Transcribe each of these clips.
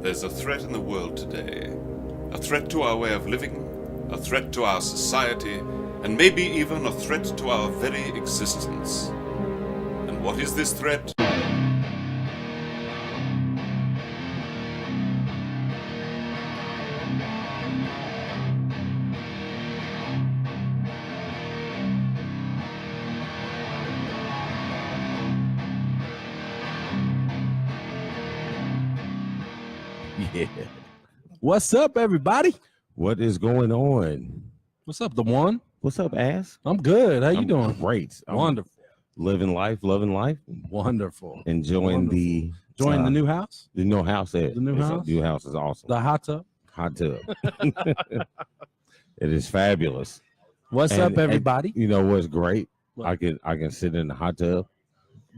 There's a threat in the world today. A threat to our way of living, a threat to our society, and maybe even a threat to our very existence. And what is this threat? Yeah. What's up, everybody? What is going on? What's up, the one? What's up, ass? I'm good. How you I'm doing? Great. I'm Wonderful. living life, loving life, Wonderful. enjoying Wonderful. Join the new house? the new house. There. The new house? New house is awesome. The hot tub? Hot tub. It is fabulous. What's And- up, everybody? You know what's great? What? I can sit in the hot tub.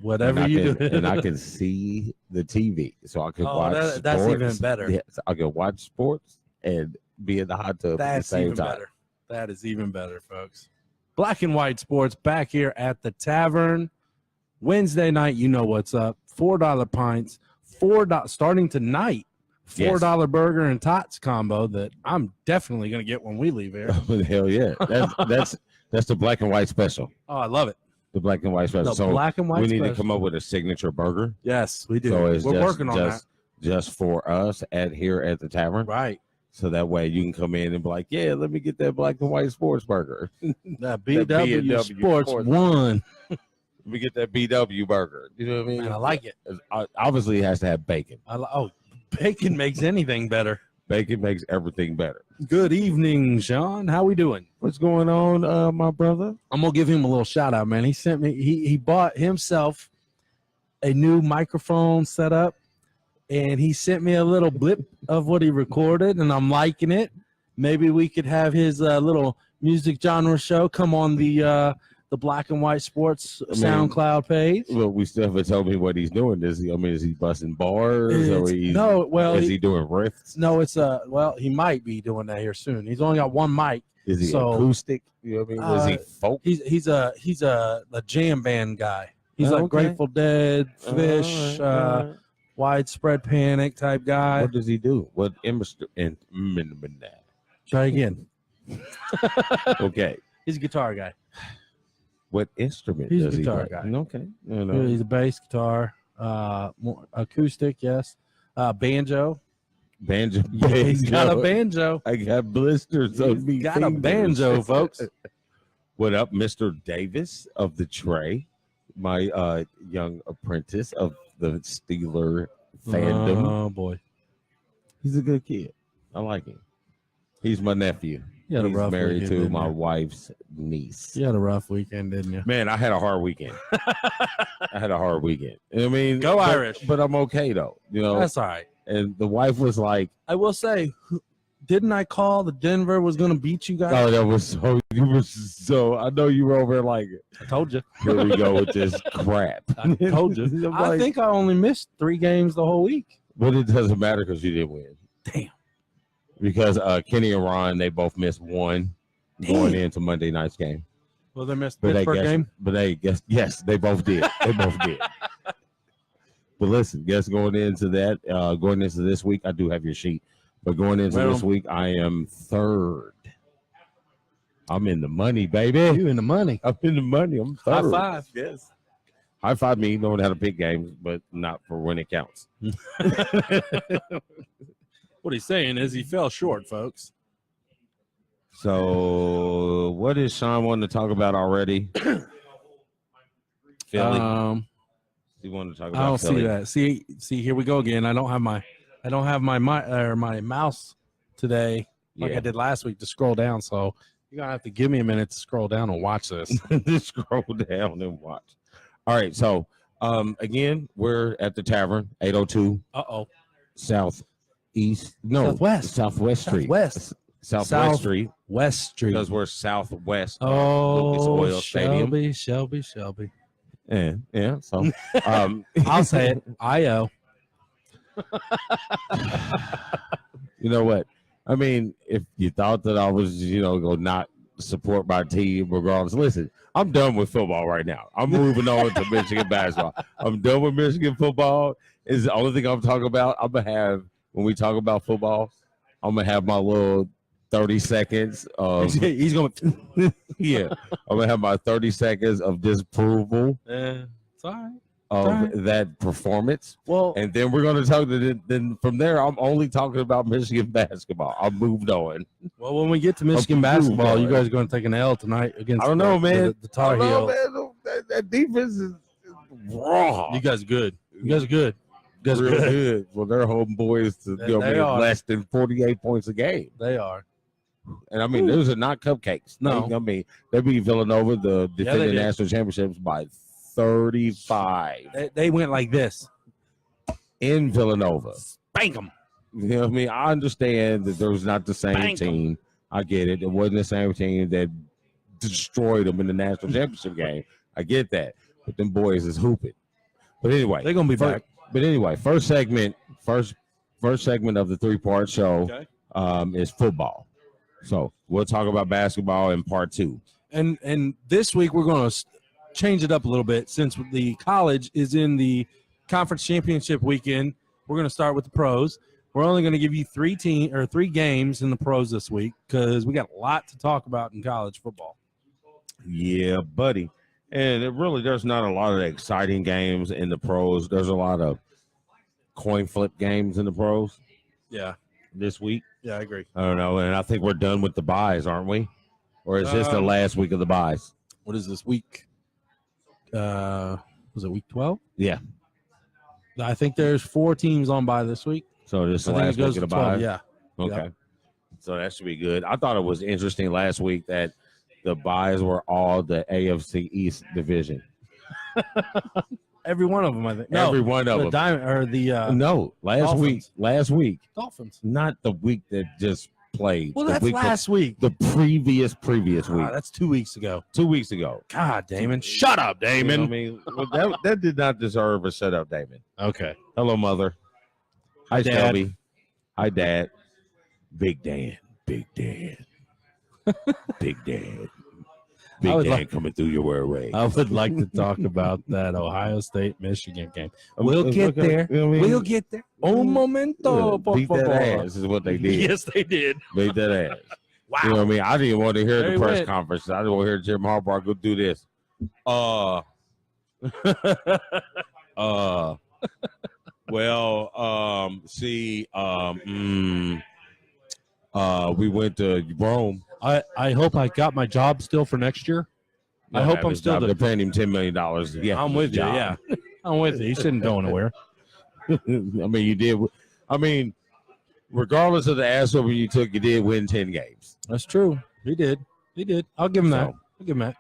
Whatever and you I can, do. and I can see the TV, so I can watch. That's sports. even better. Yes, I can watch sports and be in the hot tub at the That's same even time. better. That is even better, folks. Black and White Sports back here at the Tavern. Wednesday night, you know what's up. $4 pints, $4 starting tonight. $4 burger and tots combo that I'm definitely gonna get when we leave here. Hell yeah, that's the black and white special. Oh, I love it. The black and white special. The So black and white we need special. to come up with a signature burger. Yes, we do. So it's We're just, working on that. just for us here at the tavern. Right. So that way you can come in and be like, yeah, let me get that black and white sports burger. That BW, BW Sports Sports. 1. Let me get that BW burger. You know what I mean? Man, I like it. Obviously, it has to have bacon. Bacon makes anything better. Bacon makes everything better. Good evening, Sean. How we doing? What's going on, my brother? I'm gonna give him a little shout out, man. He sent me. He bought himself a new microphone setup, and he sent me a little blip of what he recorded, and I'm liking it. Maybe we could have his little music genre show come on the Black and White Sports SoundCloud page. Well, we still haven't told me what he's doing. Is he busting bars? Or is he doing riffs? No, it's he might be doing that here soon. He's only got one mic. Is he So, acoustic? You know what I mean? Is he folk? He's a jam band guy. He's Oh, like okay. Grateful Dead, Fish, All right. Widespread Panic type guy. What does he do? What instrument? Try again. Okay. He's a guitar guy. What instrument He's a does he guitar play? guy. Okay. No. He's a bass guitar, more acoustic, yes. Banjo. Banjo. He's got a banjo. I got blisters on me. He's got a fingers. banjo, folks. What up, Mr. Davis of the Tray, my young apprentice of the Steeler fandom. Oh boy, He's a good kid. I like him. He's my nephew. you had a He's rough married weekend, to didn't my you? wife's niece. You had a rough weekend, didn't you? Man, I had a hard weekend. I had a hard weekend. I mean, Go but- Irish. But I'm okay though. You know, That's all right. and the wife was like, I will say, didn't I call that Denver was going to beat you guys? "Oh, that was so." You were so. I know you were over there like, I told you. "Here we go with this crap." I told you. I'm I like, think I only missed 3 games the whole week. but it doesn't matter because you didn't win. Damn. Because Kenny and Ron, they both missed one going into Monday night's game. Well, they missed But Pittsburgh game. But they guess yes, they both did. They both did. But listen, guess going into this week, I do have your sheet. But going into this week, I am third. I'm in the money, baby. You in the money. I'm in the money. I'm High third. five. Yes. High five me knowing how to pick games, but not for when it counts. What he's saying is he fell short, folks. So what is Sean wanting to talk about already? Philly. You want to talk about I don't Philly? see that. See, here we go again. I don't have my mouse today like I did last week to scroll down. So you're gonna have to give me a minute to scroll down and watch this. Just scroll down and watch. All right, so again, we're at the Tavern, 802 Southwest Street. Southwest Street. West Street. Because we're southwest of Lucas Oil Stadium. Shelby. Yeah. So I'll say it. I-O. You know what? I mean, if you thought that I was, go not support my team regardless, listen, I'm done with football right now. I'm moving on to Michigan basketball. I'm done with Michigan football. Is the only thing I'm talking about. I'm going to have when we talk about football, I'm gonna have my little 30 seconds of He's going. yeah. I'm gonna have my 30 seconds of disapproval It's all right. of that performance, Well, and then we're gonna talk. Then from there, I'm only talking about Michigan basketball. I moved on. well, when we get to Michigan basketball, you guys are going to take an L tonight against. I don't know, man. The Tar Heels. That defense is raw. You guys are good. You guys are good. You guys are Real good. good. Well, they're homeboys to They are. less than 48 points a game. They are. And I mean, those are not cupcakes. No. I mean, they beat Villanova, the they defending did. national championships, by 35 They went like this. in Villanova. Spank them. You know what I mean? I understand that there was not the same Spank 'em. team. I get it. It wasn't the same team that destroyed them in the national championship game. I get that. But them boys is hooping. But anyway, They're going to be back. But anyway, first segment of the 3-part show is football. So we'll talk about basketball in part 2. And this week we're going to change it up a little bit since the college is in the conference championship weekend. We're going to start with the pros. We're only going to give you 3 games in the pros this week because we got a lot to talk about in college football. Yeah, buddy. And there's not a lot of exciting games in the pros. There's a lot of coin flip games in the pros Yeah. this week. Yeah, I agree. I don't know. And I think we're done with the buys, aren't we? Or is this the last week of the buys? What is this week? Was it week 12? Yeah. I think there's 4 teams on by this week. So this is the I think last it goes week of to the 12. buys? Yeah. Okay. Yep. So that should be good. I thought it was interesting last week that the buys were all the AFC East division. Every one of them, I think. No, Every one of the them. Diamond or the No, last week, Dolphins. not the week that just played. Well, the that's week last week. the previous week. That's 2 weeks ago. 2 weeks ago. God, Damon. Shut up, You know Damon. what I mean, well, that did not deserve a shut up, Damon. Okay. Hello, mother. Hi, Dad. Shelby. Hi, Dad. Big Dan. Big Dan. Big Dan. Big would Dan like- coming through your airway. I would like to talk about that Ohio State-Michigan game. We'll get Okay, there. you know what I mean? We'll get there. Un momento, por Beat that favor. ass is what they did. Yes, they did. Beat that ass. Wow. You know what I mean? I didn't want to hear There the he press went. conference. I didn't want to hear Jim Harbaugh go do this. We went to Rome. I hope I got my job still for next year. I hope I'm still They're paying him $10 million. Yeah, I'm with you. Yeah. I'm with you. He shouldn't go anywhere. I mean, you did. I mean, regardless of the ass over you took, you did win 10 games. That's true. He did. I'll give him that. So- I'll give him that.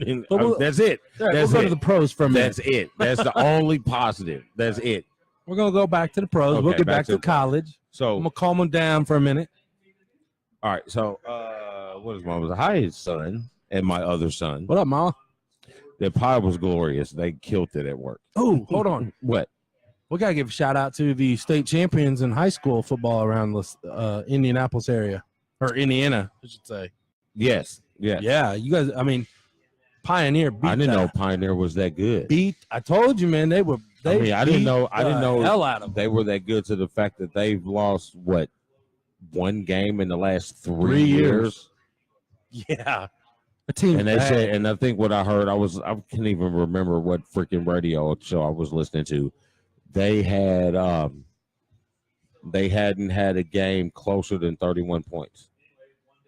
And, But we'll- that's it. All right, That's we'll go it. to the pros for a minute. That's it. That's the only positive. That's it. We're going to go back to the pros. We'll Okay, get back back to to the- college. I'm So, going to calm them down for a minute. all right. So, what is mom? Hi, son, and my other son. What up, Ma? The pie was glorious. They killed it at work. Oh, hold on. What? We got to give a shout out to the state champions in high school football around the Indianapolis area. Or Indiana, I should say. Yes. Yeah. Yeah, you guys, I mean, Pioneer beat I didn't know that. Pioneer was that good. I told you, man, they I mean, I didn't beat know the hell out of them. they were that good to the fact that they've lost what, one game in the last 3 3 years. Yeah. The team And they said, and I think what I heard, I can't even remember what freaking radio show I was listening to. They hadn't had a game closer than 31 points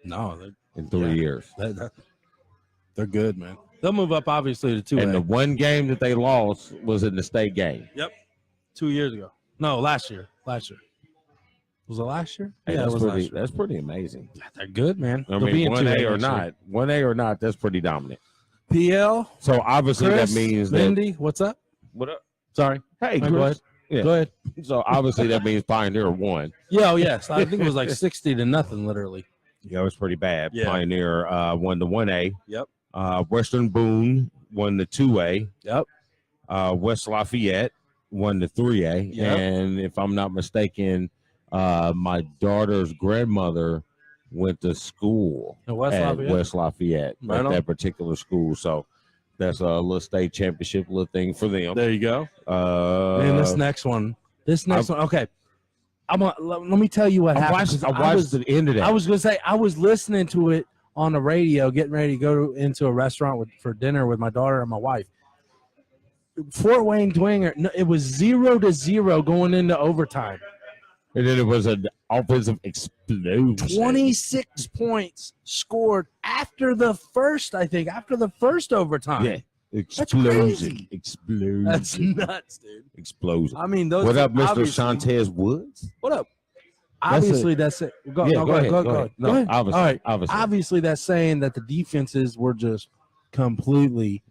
no, in 3 years. they're good, man. They'll move up, obviously, to 2A. And the one game that they lost was in the state game. 2 years ago. No, last year. Was it last year? Hey, yeah, it was last year. that's pretty amazing. They're good, man. I They'll be mean, in 2A 1A or next year. not, 1A or not, that's pretty dominant. PL, So obviously Chris, that means that. Lindy, what's up? What up? Sorry. Hey, Go Chris. ahead. Yeah. Go ahead. So obviously that means Pioneer won. Yeah, oh, yes. I think it was like 60-0, literally. Yeah, it was pretty bad. Yeah. Pioneer won the 1A. Yep. Western Boone won the 2A. Yep. West Lafayette won the 3A. Yep. And if I'm not mistaken, my daughter's grandmother went to school And West at Lafayette. West Lafayette Right at on. that particular school. So that's a little state championship little thing for them. There you go. And this next one. Okay. Let me tell you what happened. I watched the end of that. I was gonna say I was listening to it on the radio, getting ready to go into a restaurant for dinner with my daughter and my wife. Fort Wayne Dwenger, it was 0-0 going into overtime. And then it was an offensive explosion. 26 points scored after the first overtime. Yeah. Explosion. That's nuts, dude. Explosion. I mean, those. What up, Mr. Shantez Woods? What up? Obviously, that's it. Go ahead. No, obviously, all right. obviously. Obviously, that's saying that the defenses were just completely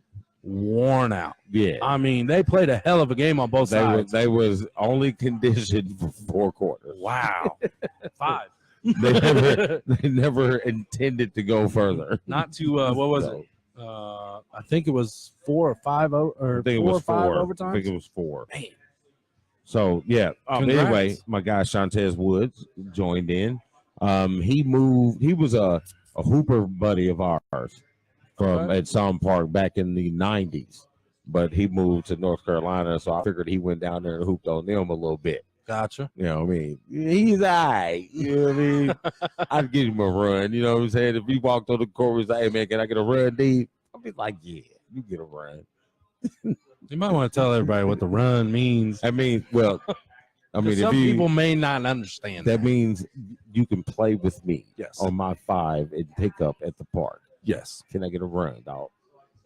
worn out. Yeah. I mean, they played a hell of a game on both sides. They was only conditioned for 4 quarters. Wow. 5. They never intended to go further. Not to what was it? I think it was 4 or 5 or 4 or 5 overtimes. I think it was 4. Man. So yeah. Anyway, my guy Shantez Woods joined in. He moved. He was a hooper buddy of ours from at Some Park back in the 90s, but he moved to North Carolina. So I figured he went down there and hooped on them a little bit. Gotcha. You know what I mean? He's all right. You know what I mean? I'd give him a run. You know what I'm saying? If he walked on the court and said, hey, man, can I get a run, D? I'd be like, yeah, you get a run. You might want to tell everybody what the run means. I mean, some people may not understand. That means you can play with me Yes. on my 5 and pick up at the park. Yes. Can I get a run, dog?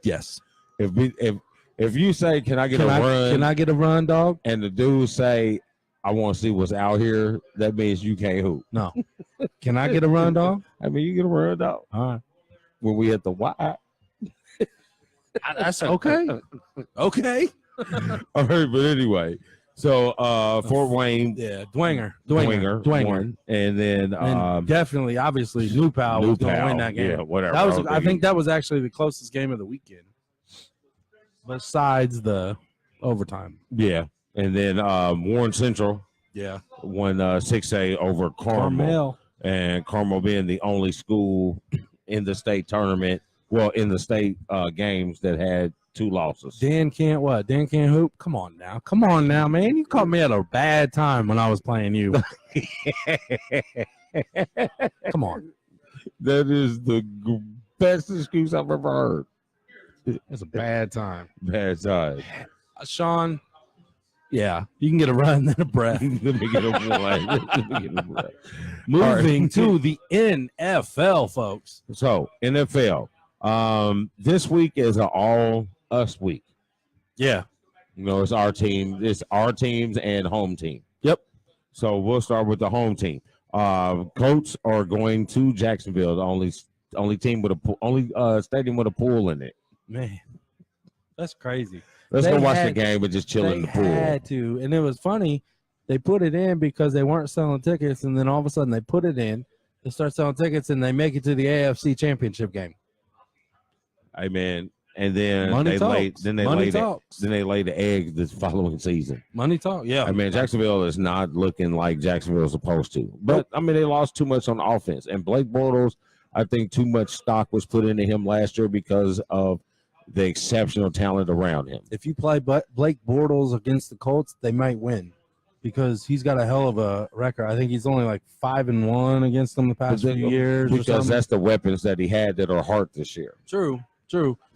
Yes. If you say, can I get a run? Can I get a run, dog? And the dudes say, I want to see what's out here, that means you can't hoop. No. Can I get a run, dog? I mean, you get a run, dog. All right. When we at the Y. That's okay. Okay. All right, but anyway. So Fort Wayne. Yeah, Dwenger won. And then and definitely, obviously, New Pal was going to win that game. Yeah, whatever. I think that was actually the closest game of the weekend. Besides the overtime. Yeah. And then Warren Central won 6A over Carmel. And Carmel being the only school in the state tournament, in the state games that had 2 losses. Dan can't hoop? Come on now, man. You caught me at a bad time when I was playing you. Come on. That is the best excuse I've ever heard. It's a bad time. Bad time. Sean, yeah, you can get a run and a breath. Let me get a breath. Moving to the NFL, folks. So, NFL. This week is an all us week. Yeah. You know, it's our team. It's our teams and home team. Yep. So we'll start with the home team. Colts are going to Jacksonville, the only team with a stadium with a pool in it. Man, that's crazy. Let's go watch the game and just chill in the pool. They had to, and it was funny. They put it in because they weren't selling tickets, and then all of a sudden they put it in. They start selling tickets, and they make it to the AFC Championship game. Hey man, and then Money they talks. lay the egg this following season. Money talk, yeah. I mean, Jacksonville is not looking like Jacksonville is supposed to. But I mean, they lost too much on offense, and Blake Bortles, I think too much stock was put into him last year because of the exceptional talent around him. If you play Blake Bortles against the Colts, they might win because he's got a hell of a record. I think he's only like 5-1 against them the past few years. Because that's the weapons that he had that are hard this year. True.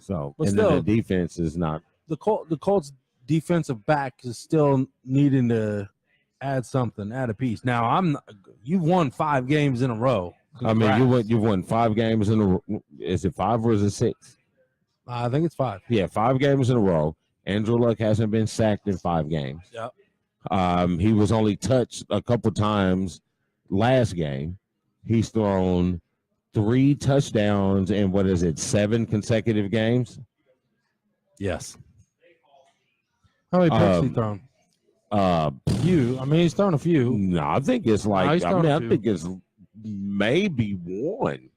So, but and still, then the defense is not. The Colts defensive back is still needing to add a piece. Now, you've won 5 games in a row. Congrats. I mean, you've won 5 games in a row. Is it 5 or is it 6? I think it's 5. Yeah, 5 games in a row. Andrew Luck hasn't been sacked in 5 games. Yep. He was only touched a couple times last game. He's thrown 3 touchdowns in 7 consecutive games. Yes. How many picks he thrown? Few. I mean, he's thrown a few. No, I think it's like. I think it's maybe 1.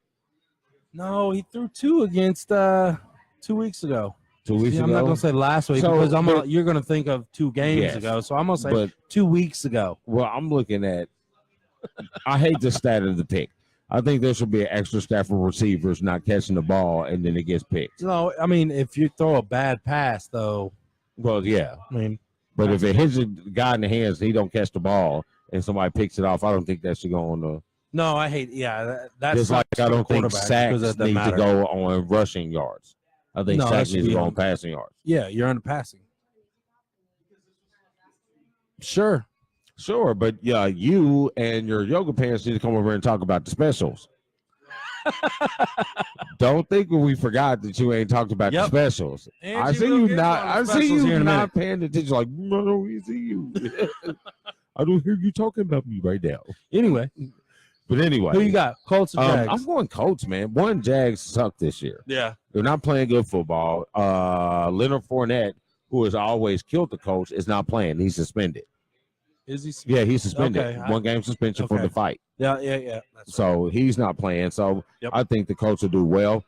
No, he threw 2 against 2 weeks ago. 2 weeks ago. I'm not gonna say last week because you're gonna think of 2 games ago. So I'm gonna say 2 weeks ago. Well, I'm looking at. I hate the stat of the pick. I think there should be an extra staff of receivers not catching the ball and then it gets picked. No, I mean if you throw a bad pass though. Well, yeah. I mean, but if it hits a guy in the hands, and he don't catch the ball, and somebody picks it off, I don't think that should go on the. No, I hate. Yeah, that's Just like I don't think sacks need to go on rushing yards. I think sacks need to go on passing yards. Yeah, you're under passing. Sure, but yeah, you and your yoga pants need to come over and talk about the specials. Don't think we forgot that you ain't talked about the specials. I see you not. I see you not paying attention. Like, no, we see you. I don't hear you talking about me right now. Anyway. But anyway, who you got? Colts or Jags? I'm going Colts, man. One, Jags suck this year. Yeah, they're not playing good football. Leonard Fournette, who has always killed the Colts, is not playing. He's suspended. Is he? Yeah, he's suspended. Okay. 1 game suspension for the fight. Yeah. That's so right. He's not playing. So I think the Colts will do well.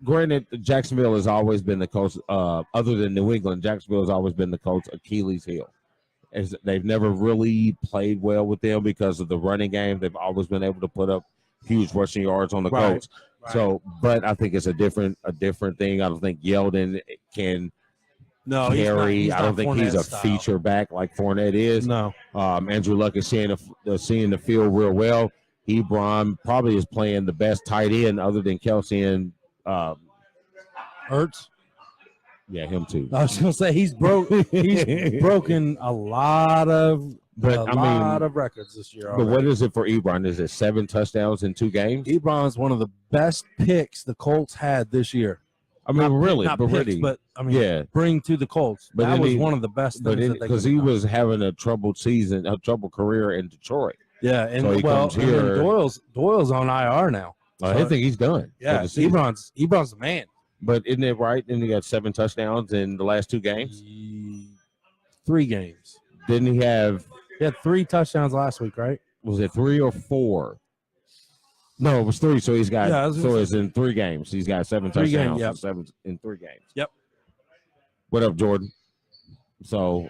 Granted, Jacksonville has always been the Colts. Other than New England, Jacksonville has always been the Colts' Achilles heel. They've never really played well with them because of the running game. They've always been able to put up huge rushing yards on the Colts. Right. So, but I think it's a different thing. I don't think Yeldon can carry. He's not I don't think Fournette he's a feature back like Fournette is. No. Andrew Luck is seeing the field real well. Ebron probably is playing the best tight end other than Kelsey and Ertz. Yeah, him too. I was gonna say he's broken a lot of records this year. But what is it for Ebron? Is it 7 touchdowns in 2 games? Ebron's one of the best picks the Colts had this year. I mean, bring to the Colts. But that was one of the best things because he was having a troubled season, a troubled career in Detroit. Yeah, and so comes here. Doyle's on IR now. I think he's done. Yeah, Ebron's the man. But isn't it right? Then he got 7 touchdowns in the last 2 games. 3 games. Didn't he have? He had 3 touchdowns last week, right? Was it 3 or 4? No, it was 3. So he's got. Yeah, so it's in 3 games. He's got 7 touchdowns. Games, 7 in 3 games. Yep. What up, Jordan? So,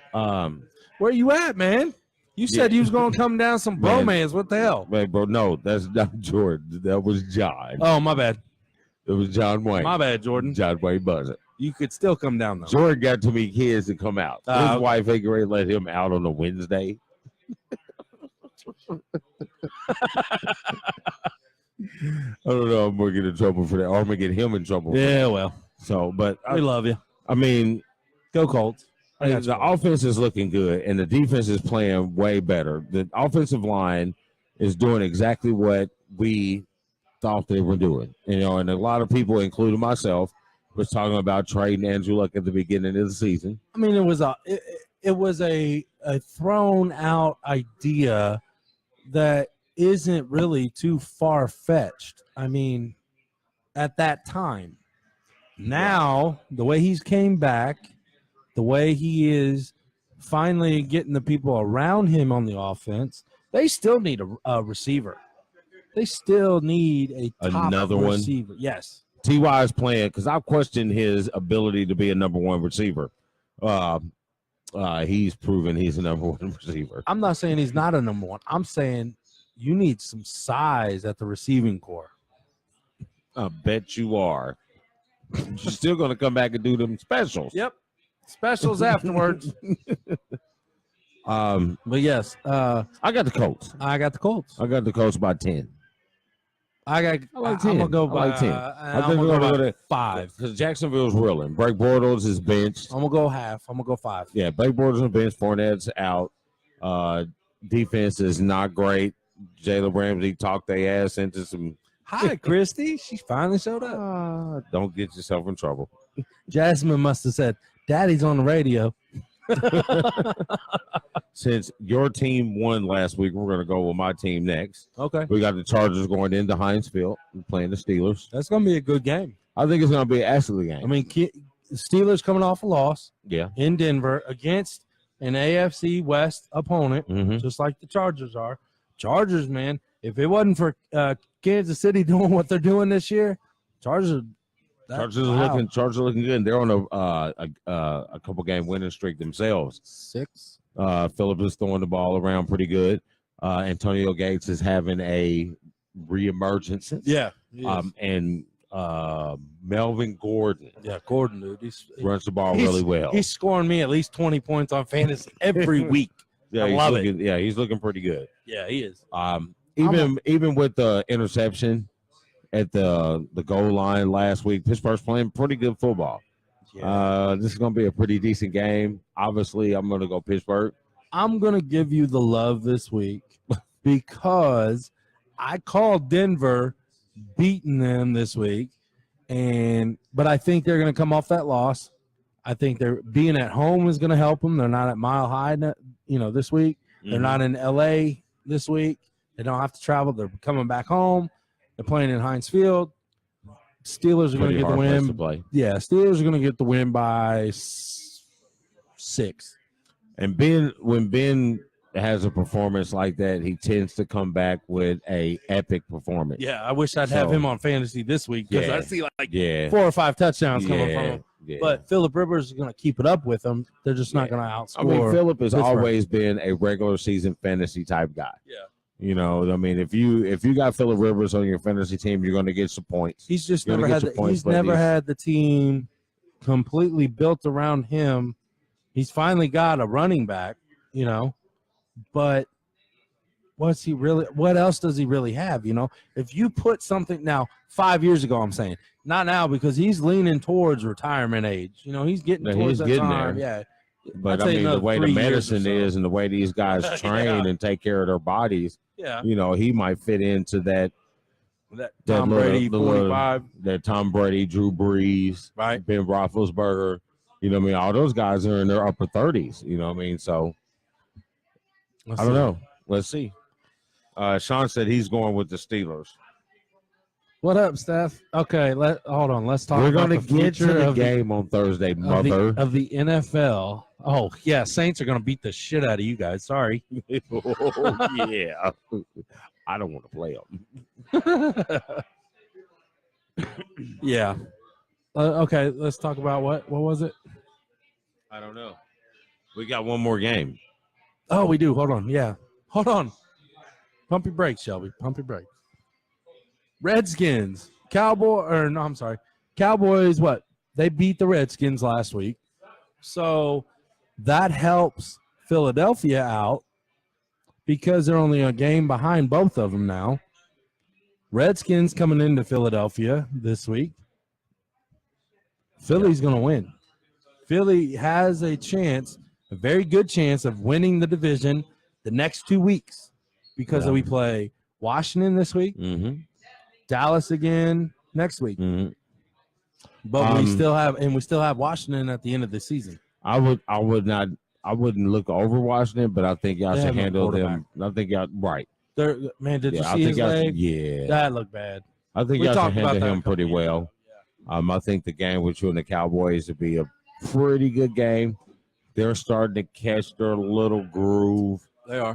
where you at, man? You said you was gonna come down some bromance. What the hell? Wait, bro, no, that's not Jordan. That was John. Oh, my bad. It was John Wayne. My bad, Jordan. John Wayne Buzzard. You could still come down, though. Jordan got too many kids to come out. His wife ain't going to let him out on a Wednesday. I don't know. I'm going to get in trouble for that. Or I'm going to get him in trouble. Yeah, well. So, but we love you. I mean, go Colts. The offense is looking good, and the defense is playing way better. The offensive line is doing exactly what we thought they were doing, and a lot of people, including myself, was talking about trading Andrew Luck at the beginning of the season. I mean, it was a thrown out idea that isn't really too far fetched. I mean, at that time, now the way he's came back, the way he is finally getting the people around him on the offense, they still need a receiver. They still need a top another receiver. One. Yes. T.Y. is playing because I've questioned his ability to be a number 1 receiver. He's proven he's a number 1 receiver. I'm not saying he's not a number 1. I'm saying you need some size at the receiving core. I bet you are. You're still going to come back and do them specials. Yep. Specials afterwards. But yes. I got the Colts. I got the Colts. I got the Colts by 10. I like 10. I'm gonna go by 10. I think we're gonna go to 5 because Jacksonville's rolling. Blake Bortles is benched. I'm gonna go half. I'm gonna go 5. Yeah, Blake Bortles is benched. Fournette's out. Defense is not great. Jalen Ramsey talked their ass into some. Hi, Christy. She finally showed up. Don't get yourself in trouble. Jasmine must have said, "Daddy's on the radio." Since your team won last week, we're going to go with my team next. Okay. We got the Chargers going into Heinz Field and playing the Steelers. That's going to be a good game. I think it's going to be an excellent game. I mean, Steelers coming off a loss in Denver against an AFC West opponent, just like the Chargers are. Chargers, man, if it wasn't for Kansas City doing what they're doing this year, Chargers are looking good. They're on a couple game winning streak themselves. 6. Phillips is throwing the ball around pretty good. Antonio Gates is having a reemergence. Yeah. And Melvin Gordon. Yeah, Gordon, dude. Runs the ball really well. He's scoring me at least 20 points on fantasy every week. Yeah, I love it. Yeah, he's looking pretty good. Yeah, he is. Even with the interception at the goal line last week, Pittsburgh's playing pretty good football. Yeah. This is going to be a pretty decent game. Obviously, I'm going to go Pittsburgh. I'm going to give you the love this week because I called Denver beating them this week, but I think they're going to come off that loss. I think they're being at home is going to help them. They're not at Mile High, this week. They're not in L.A. this week. They don't have to travel. They're coming back home. They're playing in Heinz Field. Steelers are going to get the win. Yeah, Steelers are going to get the win by 6. And when Ben has a performance like that, he tends to come back with a epic performance. Yeah, I wish I'd have him on fantasy this week because I see 4 or 5 touchdowns coming from him. Yeah. But Phillip Rivers is going to keep it up with them. They're just not going to outscore. I mean, Phillip has always been a regular season fantasy type guy. Yeah. If you got Phillip Rivers on your fantasy team, you're going to get some points. He's just never had the team completely built around him. He's finally got a running back, but what else does he really have? If you put something now 5 years ago, I'm saying not now because he's leaning towards retirement age. He's getting towards that time. There. Yeah. But the way the medicine is and the way these guys train and take care of their bodies, he might fit into that Tom Brady 45, that Tom Brady, Drew Brees, right? Ben Roethlisberger. All those guys are in their upper 30s. So I don't know. Let's see. Sean said he's going with the Steelers. What up, Steph? Okay, hold on. Let's talk. We're going to get to the game on Thursday, mother of the NFL. Oh yeah, Saints are going to beat the shit out of you guys. Sorry. Oh, yeah, I don't want to play them. Yeah. Okay, let's talk about what was it? I don't know. We got one more game. Oh, we do. Hold on. Yeah. Hold on. Pump your brakes, Shelby. Pump your brakes. Redskins. Cowboys, what? They beat the Redskins last week. So that helps Philadelphia out because they're only a game behind both of them now. Redskins coming into Philadelphia this week. Philly's going to win. Philly has a very good chance of winning the division the next 2 weeks because we play Washington this week, Dallas again next week. But we still have Washington at the end of the season. I wouldn't look over Washington, but I think y'all should handle them. I think y'all right. Did you see his leg? Yeah, that looked bad. I think y'all should handle him pretty well. I think the game with you and the Cowboys would be a pretty good game. They're starting to catch their little groove. They are.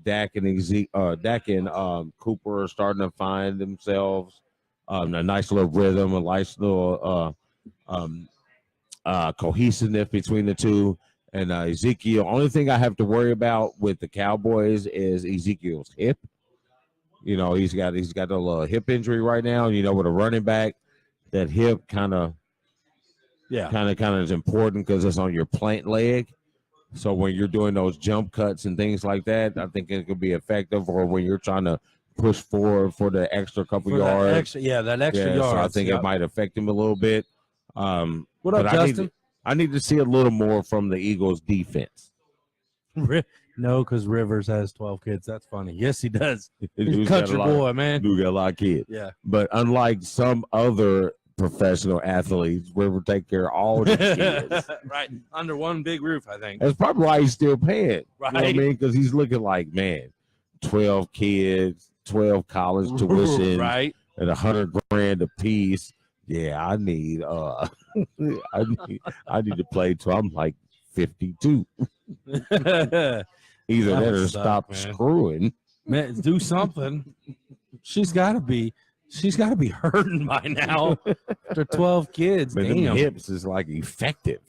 Dak and Cooper are starting to find themselves a nice little rhythm, a nice little cohesiveness between the two. And Ezekiel, only thing I have to worry about with the Cowboys is Ezekiel's hip. He's got a little hip injury right now. With a running back, that hip kind of is important because it's on your plant leg. So when you're doing those jump cuts and things like that, I think it could be effective. Or when you're trying to push forward for the extra couple yards. That extra yards. So I think it might affect him a little bit. What up, Justin? I need to see a little more from the Eagles' defense. No, because Rivers has 12 kids. That's funny. Yes, he does. He's a country boy, man. Dude got a lot of kids. Yeah. But unlike some other professional athletes, River take care of all the kids. Right. Under one big roof, I think. That's probably why he's still paying. Right. You know what I mean? Because he's looking like, 12 kids, 12 college tuition, right, at $100,000 a piece. Yeah, I need I need to play till I'm like 52. Either that or stop screwing. Man, do something. She's gotta be hurting by now. After 12 kids. But damn. Them hips is like effective.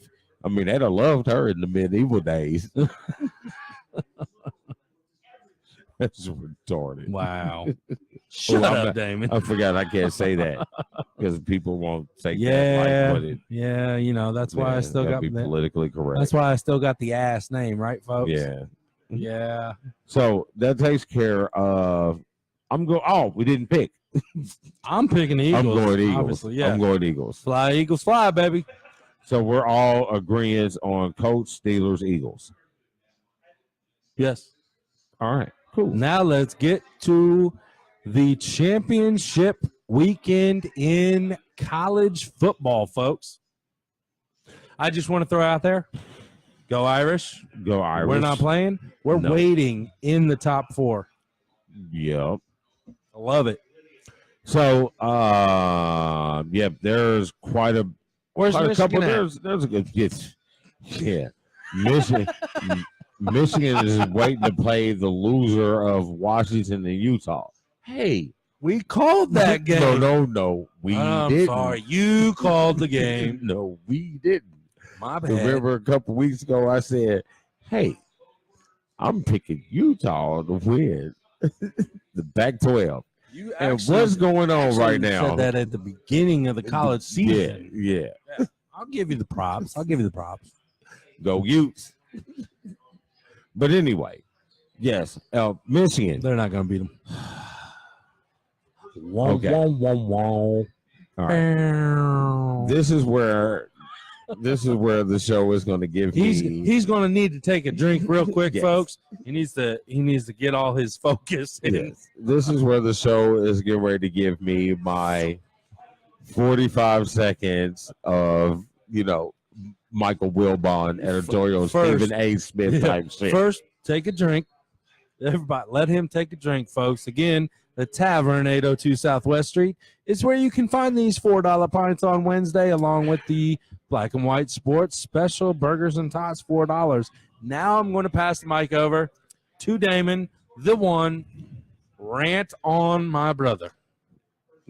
I mean, they'd have loved her in the medieval days. That's retarded. Wow. Shut I'm up, Damon. I forgot I can't say that because people won't take Yeah, that like what it. yeah. You know that's why I still gotta got be that. politically correct. That's why I still got the ass name, right, folks? Yeah. Yeah. So that takes care of. We didn't pick. I'm picking Eagles. I'm going Eagles. Obviously, yeah. I'm going Eagles. Fly, Eagles, fly, baby. So we're all agreeing on Colts, Steelers, Eagles. Yes. All right. Cool. Now let's get to the championship weekend in college football, folks. I just want to throw out there, go Irish. Go Irish. We're not playing. We're waiting in the top 4. Yep. I love it. So, there's quite a couple. There's a good. Yeah, Michigan is waiting to play the loser of Washington and Utah. Hey, we called that game. No, we I'm didn't. sorry, you called the game. No, we didn't. My bad. Remember a couple weeks ago, I said, "Hey, I'm picking Utah to win the Pac-12." And what's going on right now? Said that at the beginning of the college season. Yeah. I'll give you the props. Go Utes. But anyway, yes, Michigan. They're not going to beat them. Okay. All right. This is where the show is going to give He's going to need to take a drink real quick, Yes. folks. He needs to get all his focus in. Yes. This is where the show is getting ready to give me my 45 seconds of, Michael Wilbon editorial Stephen A. Smith type shit. First, take a drink. Everybody, let him take a drink, folks. Again, the Tavern, 802 Southwest Street, is where you can find these $4 pints on Wednesday, along with the Black and White Sports Special Burgers and Tots, $4. Now I'm going to pass the mic over to Damon, the one. Rant on, my brother.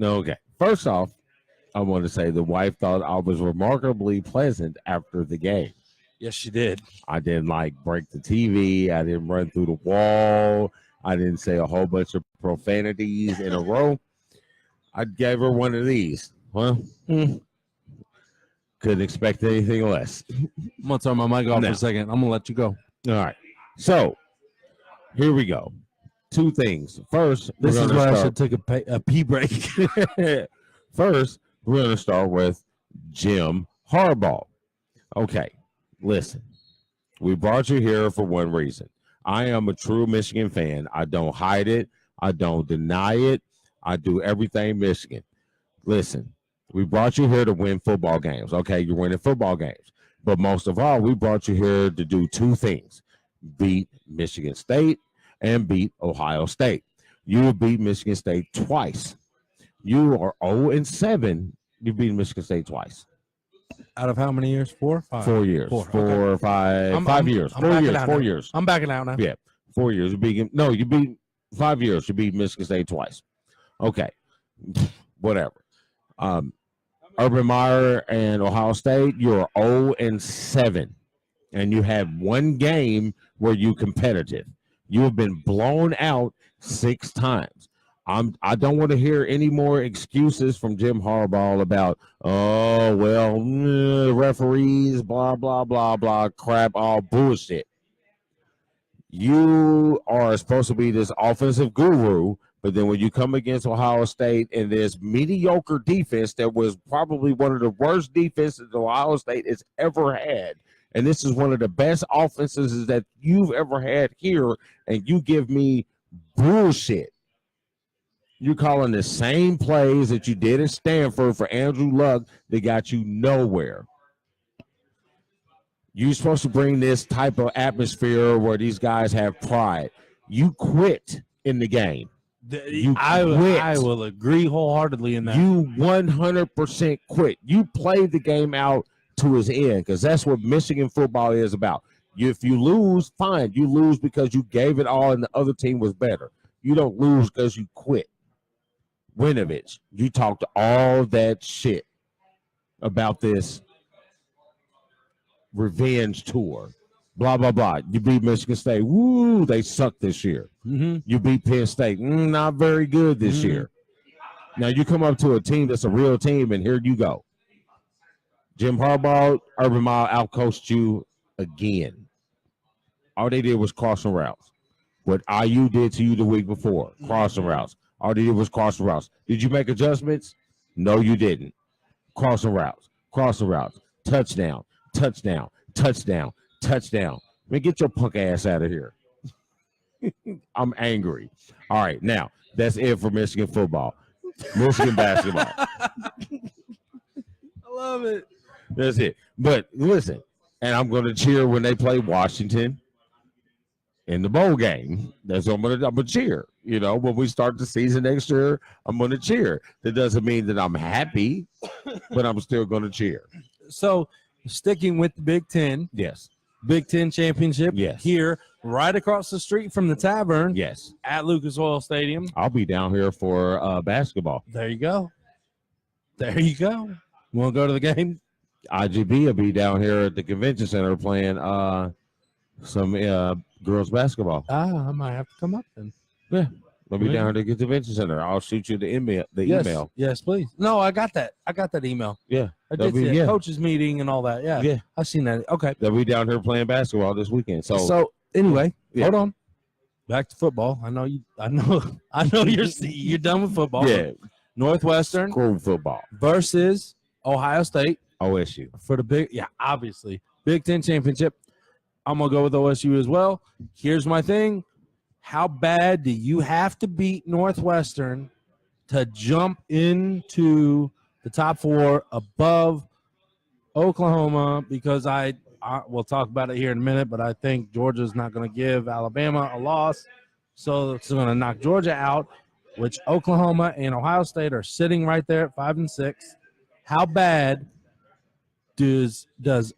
Okay. First off, I want to say the wife thought I was remarkably pleasant after the game. Yes, she did. I didn't break the TV. I didn't run through the wall. I didn't say a whole bunch of profanities in a row. I gave her one of these. Well, couldn't expect anything less. I'm going to turn my mic off for a second. I'm going to let you go. All right. So, here we go. 2 things. First, this is where I should take a pee break. First, we're going to start with Jim Harbaugh. Okay, listen. We brought you here for one reason. I am a true Michigan fan. I don't hide it. I don't deny it. I do everything Michigan. Listen, we brought you here to win football games. Okay, you're winning football games. But most of all, we brought you here to do 2 things. Beat Michigan State and beat Ohio State. You beat Michigan State twice. You are 0-7. You beat Michigan State twice. Out of how many years? 4? 5? 4 years. 4, Four okay. or 5. 5 years. I'm 4 years. out 4 now. years. I'm backing out now. Yeah, 4 years. You beat 5 years. You beat Michigan State twice. Okay, whatever. Urban Meyer and Ohio State, you're 0-7, and you had one game where you competitive. You have been blown out 6 times. I don't want to hear any more excuses from Jim Harbaugh about, referees, blah, blah, blah, blah, crap, all bullshit. You are supposed to be this offensive guru, but then when you come against Ohio State and this mediocre defense that was probably one of the worst defenses Ohio State has ever had, and this is one of the best offenses that you've ever had here, and you give me bullshit. You're calling the same plays that you did at Stanford for Andrew Luck that got you nowhere. You're supposed to bring this type of atmosphere where these guys have pride. You quit in the game. I will agree wholeheartedly in that. You 100% quit. You played the game out to his end because that's what Michigan football is about. If you lose, fine. You lose because you gave it all and the other team was better. You don't lose because you quit. Winovich, you talked all that shit about this revenge tour. Blah, blah, blah. You beat Michigan State. Woo, they suck this year. Mm-hmm. You beat Penn State. Not very good this year. Now you come up to a team that's a real team, and here you go. Jim Harbaugh, Urban Meyer outcoached you again. All they did was crossing routes. What IU did to you the week before, crossing routes. All they did was crossing routes. Did you make adjustments? No, you didn't. Crossing routes. Touchdown. Man, get your punk ass out of here. I'm angry. All right, now, that's it for Michigan football. Michigan basketball. I love it. That's it. But listen, and I'm going to cheer when they play Washington in the bowl game. That's what I'm gonna cheer. You know, when we start the season next year, I'm going to cheer. That doesn't mean that I'm happy, but I'm still going to cheer. So, sticking with the Big Ten. Yes. Big Ten championship here, right across the street from the Tavern. Yes. At Lucas Oil Stadium. I'll be down here for basketball. There you go. Want to go to the game? IGB will be down here at the convention center playing some girls basketball. I might have to come up then. Yeah. I'll be down here at the convention center. I'll shoot you the email. Yes, please. No, I got that. I got that email. Yeah. I did see it. Coaches meeting and all that. Yeah. I've seen that. Okay. They'll be down here playing basketball this weekend. So anyway, hold on. Back to football. I know you're done with football. Yeah. Northwestern football versus Ohio State. OSU. For the obviously. Big Ten championship. I'm gonna go with OSU as well. Here's my thing. How bad do you have to beat Northwestern to jump into the top 4 above Oklahoma? Because we'll talk about it here in a minute, but I think Georgia's not going to give Alabama a loss. So it's going to knock Georgia out, which Oklahoma and Ohio State are sitting right there at 5 and 6. How bad does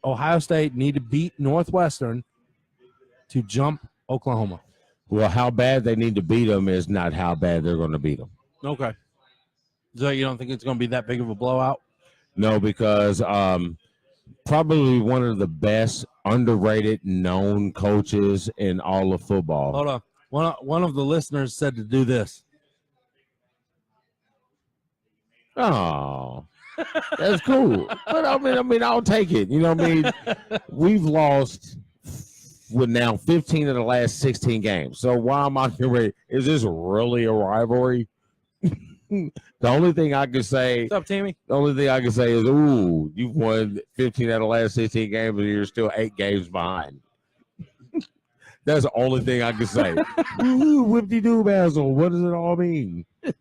Ohio State need to beat Northwestern to jump Oklahoma? Well, how bad they need to beat them is not how bad they're going to beat them. Okay. So you don't think it's going to be that big of a blowout? No, because probably one of the best underrated known coaches in all of football. Hold on. One of the listeners said to do this. Oh, that's cool. But I mean, I'll take it. You know what I mean? We've lost with now 15 of the last 16 games. So why am I ready? Is this really a rivalry? The only thing I can say. What's up, Tammy? The only thing I can say is, ooh, you've won 15 out of the last 16 games, and you're still 8 games behind. That's the only thing I can say. Ooh, whip-de-doo, Basil. What does it all mean? But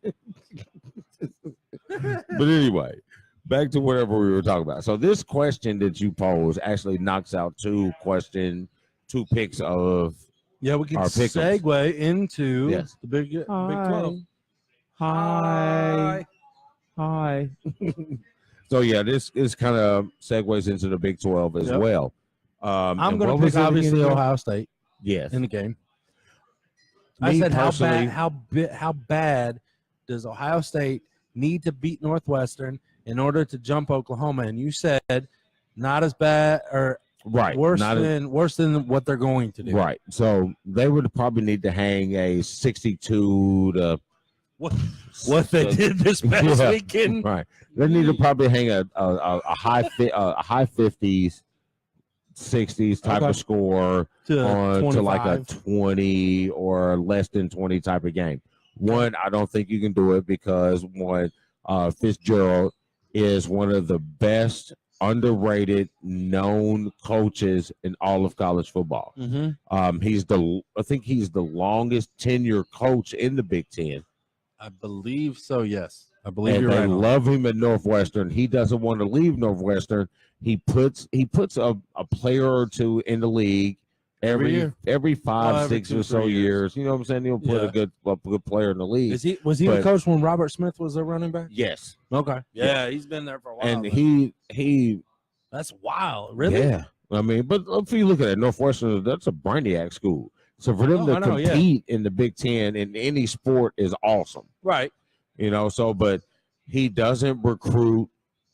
anyway, back to whatever we were talking about. So this question that you pose actually knocks out two picks of we can our segue into the Big 12. Hi. So this is kind of segues into the Big 12 as well. I'm going to pick obviously Ohio State. Yes, in the game. I said how bad does Ohio State need to beat Northwestern in order to jump Oklahoma? And you said not as bad or worse than what they're going to do. Right. So they would probably need to hang a 62 to what they did this past weekend. Right. They need to probably hang a high 50s, 60s type of score to like a 20 or less than 20 type of game. One, I don't think you can do it because Fitzgerald is one of the best underrated known coaches in all of college football. Mm-hmm. I think he's the longest tenure coach in the Big Ten. I believe so. Yes, I believe you're right. They love him at Northwestern. He doesn't want to leave Northwestern. He puts a player or two in the league every 5, 6 or so years. You know what I'm saying? He'll put a good player in the league. Was he the coach when Robert Smith was a running back? Yes. Okay. Yeah, he's been there for a while. And he that's wild. Really? Yeah. I mean, but if you look at it, Northwestern, that's a Brainiac school. So for them to compete in the Big Ten in any sport is awesome. Right. But he doesn't recruit,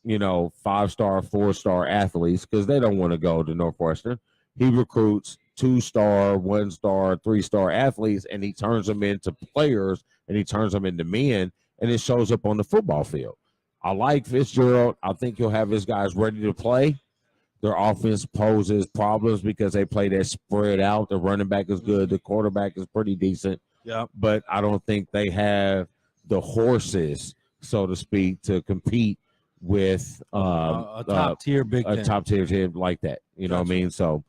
5-star, 4-star athletes because they don't want to go to Northwestern. he recruits 2-star, 1-star, 3-star athletes, and he turns them into players, and he turns them into men, and it shows up on the football field. I like Fitzgerald. I think he'll have his guys ready to play. Their offense poses problems because they play that spread out. The running back is good. The quarterback is pretty decent. Yeah. But I don't think they have the horses, so to speak, to compete with a top tier Big Ten. A top tier team like that. You know what I mean? So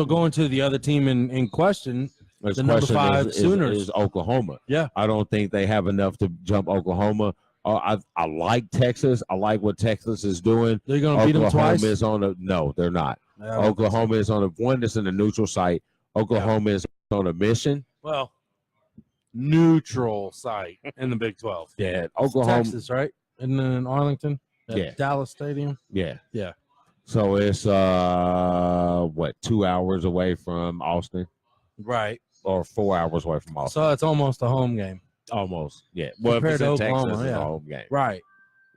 going to the other team in question, the number 5 Sooners is Oklahoma. Yeah. I don't think they have enough to jump Oklahoma. I like Texas. I like what Texas is doing. They're going to beat them twice? No, they're not. Oklahoma is on one that's in a neutral site. Oklahoma is on a mission. Well, neutral site in the Big 12. Yeah, Oklahoma. Texas, right? And then in Arlington? Yeah. Dallas Stadium? Yeah. Yeah. So it's, 2 hours away from Austin? Right. Or 4 hours away from Austin. So it's almost a home game. Almost, yeah. Well, Compared if it's to in Oklahoma, Texas, it's yeah. a home game. Right.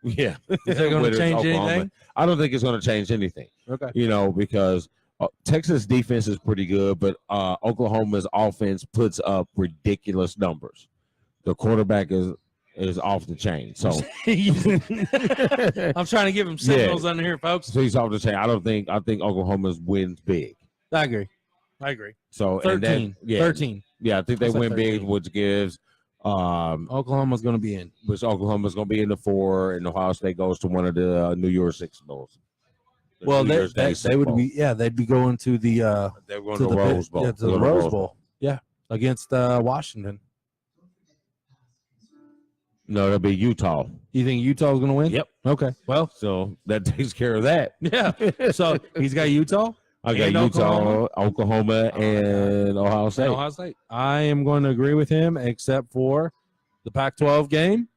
Yeah. Is it going to change anything? I don't think it's going to change anything. Okay. Because Texas defense is pretty good, but Oklahoma's offense puts up ridiculous numbers. The quarterback is off the chain. So I'm trying to give him signals under here, folks. So he's off the chain. I think Oklahoma's wins big. I agree. So 13. 13. Yeah, I think they win 13. Big, which gives Oklahoma's going to be in. Which Oklahoma's going to be in the 4, and Ohio State goes to one of the New Year's Six Bowls. Well, they would be they'd be going to the they're going to the Rose Bowl. Yeah, to the Rose Bowl. Yeah, against Washington. No, that'll be Utah. You think Utah's going to win? Yep. Okay. Well, so that takes care of that. Yeah. So he's got Utah. I got Utah, Oklahoma, and Ohio State. I am going to agree with him, except for the Pac-12 game.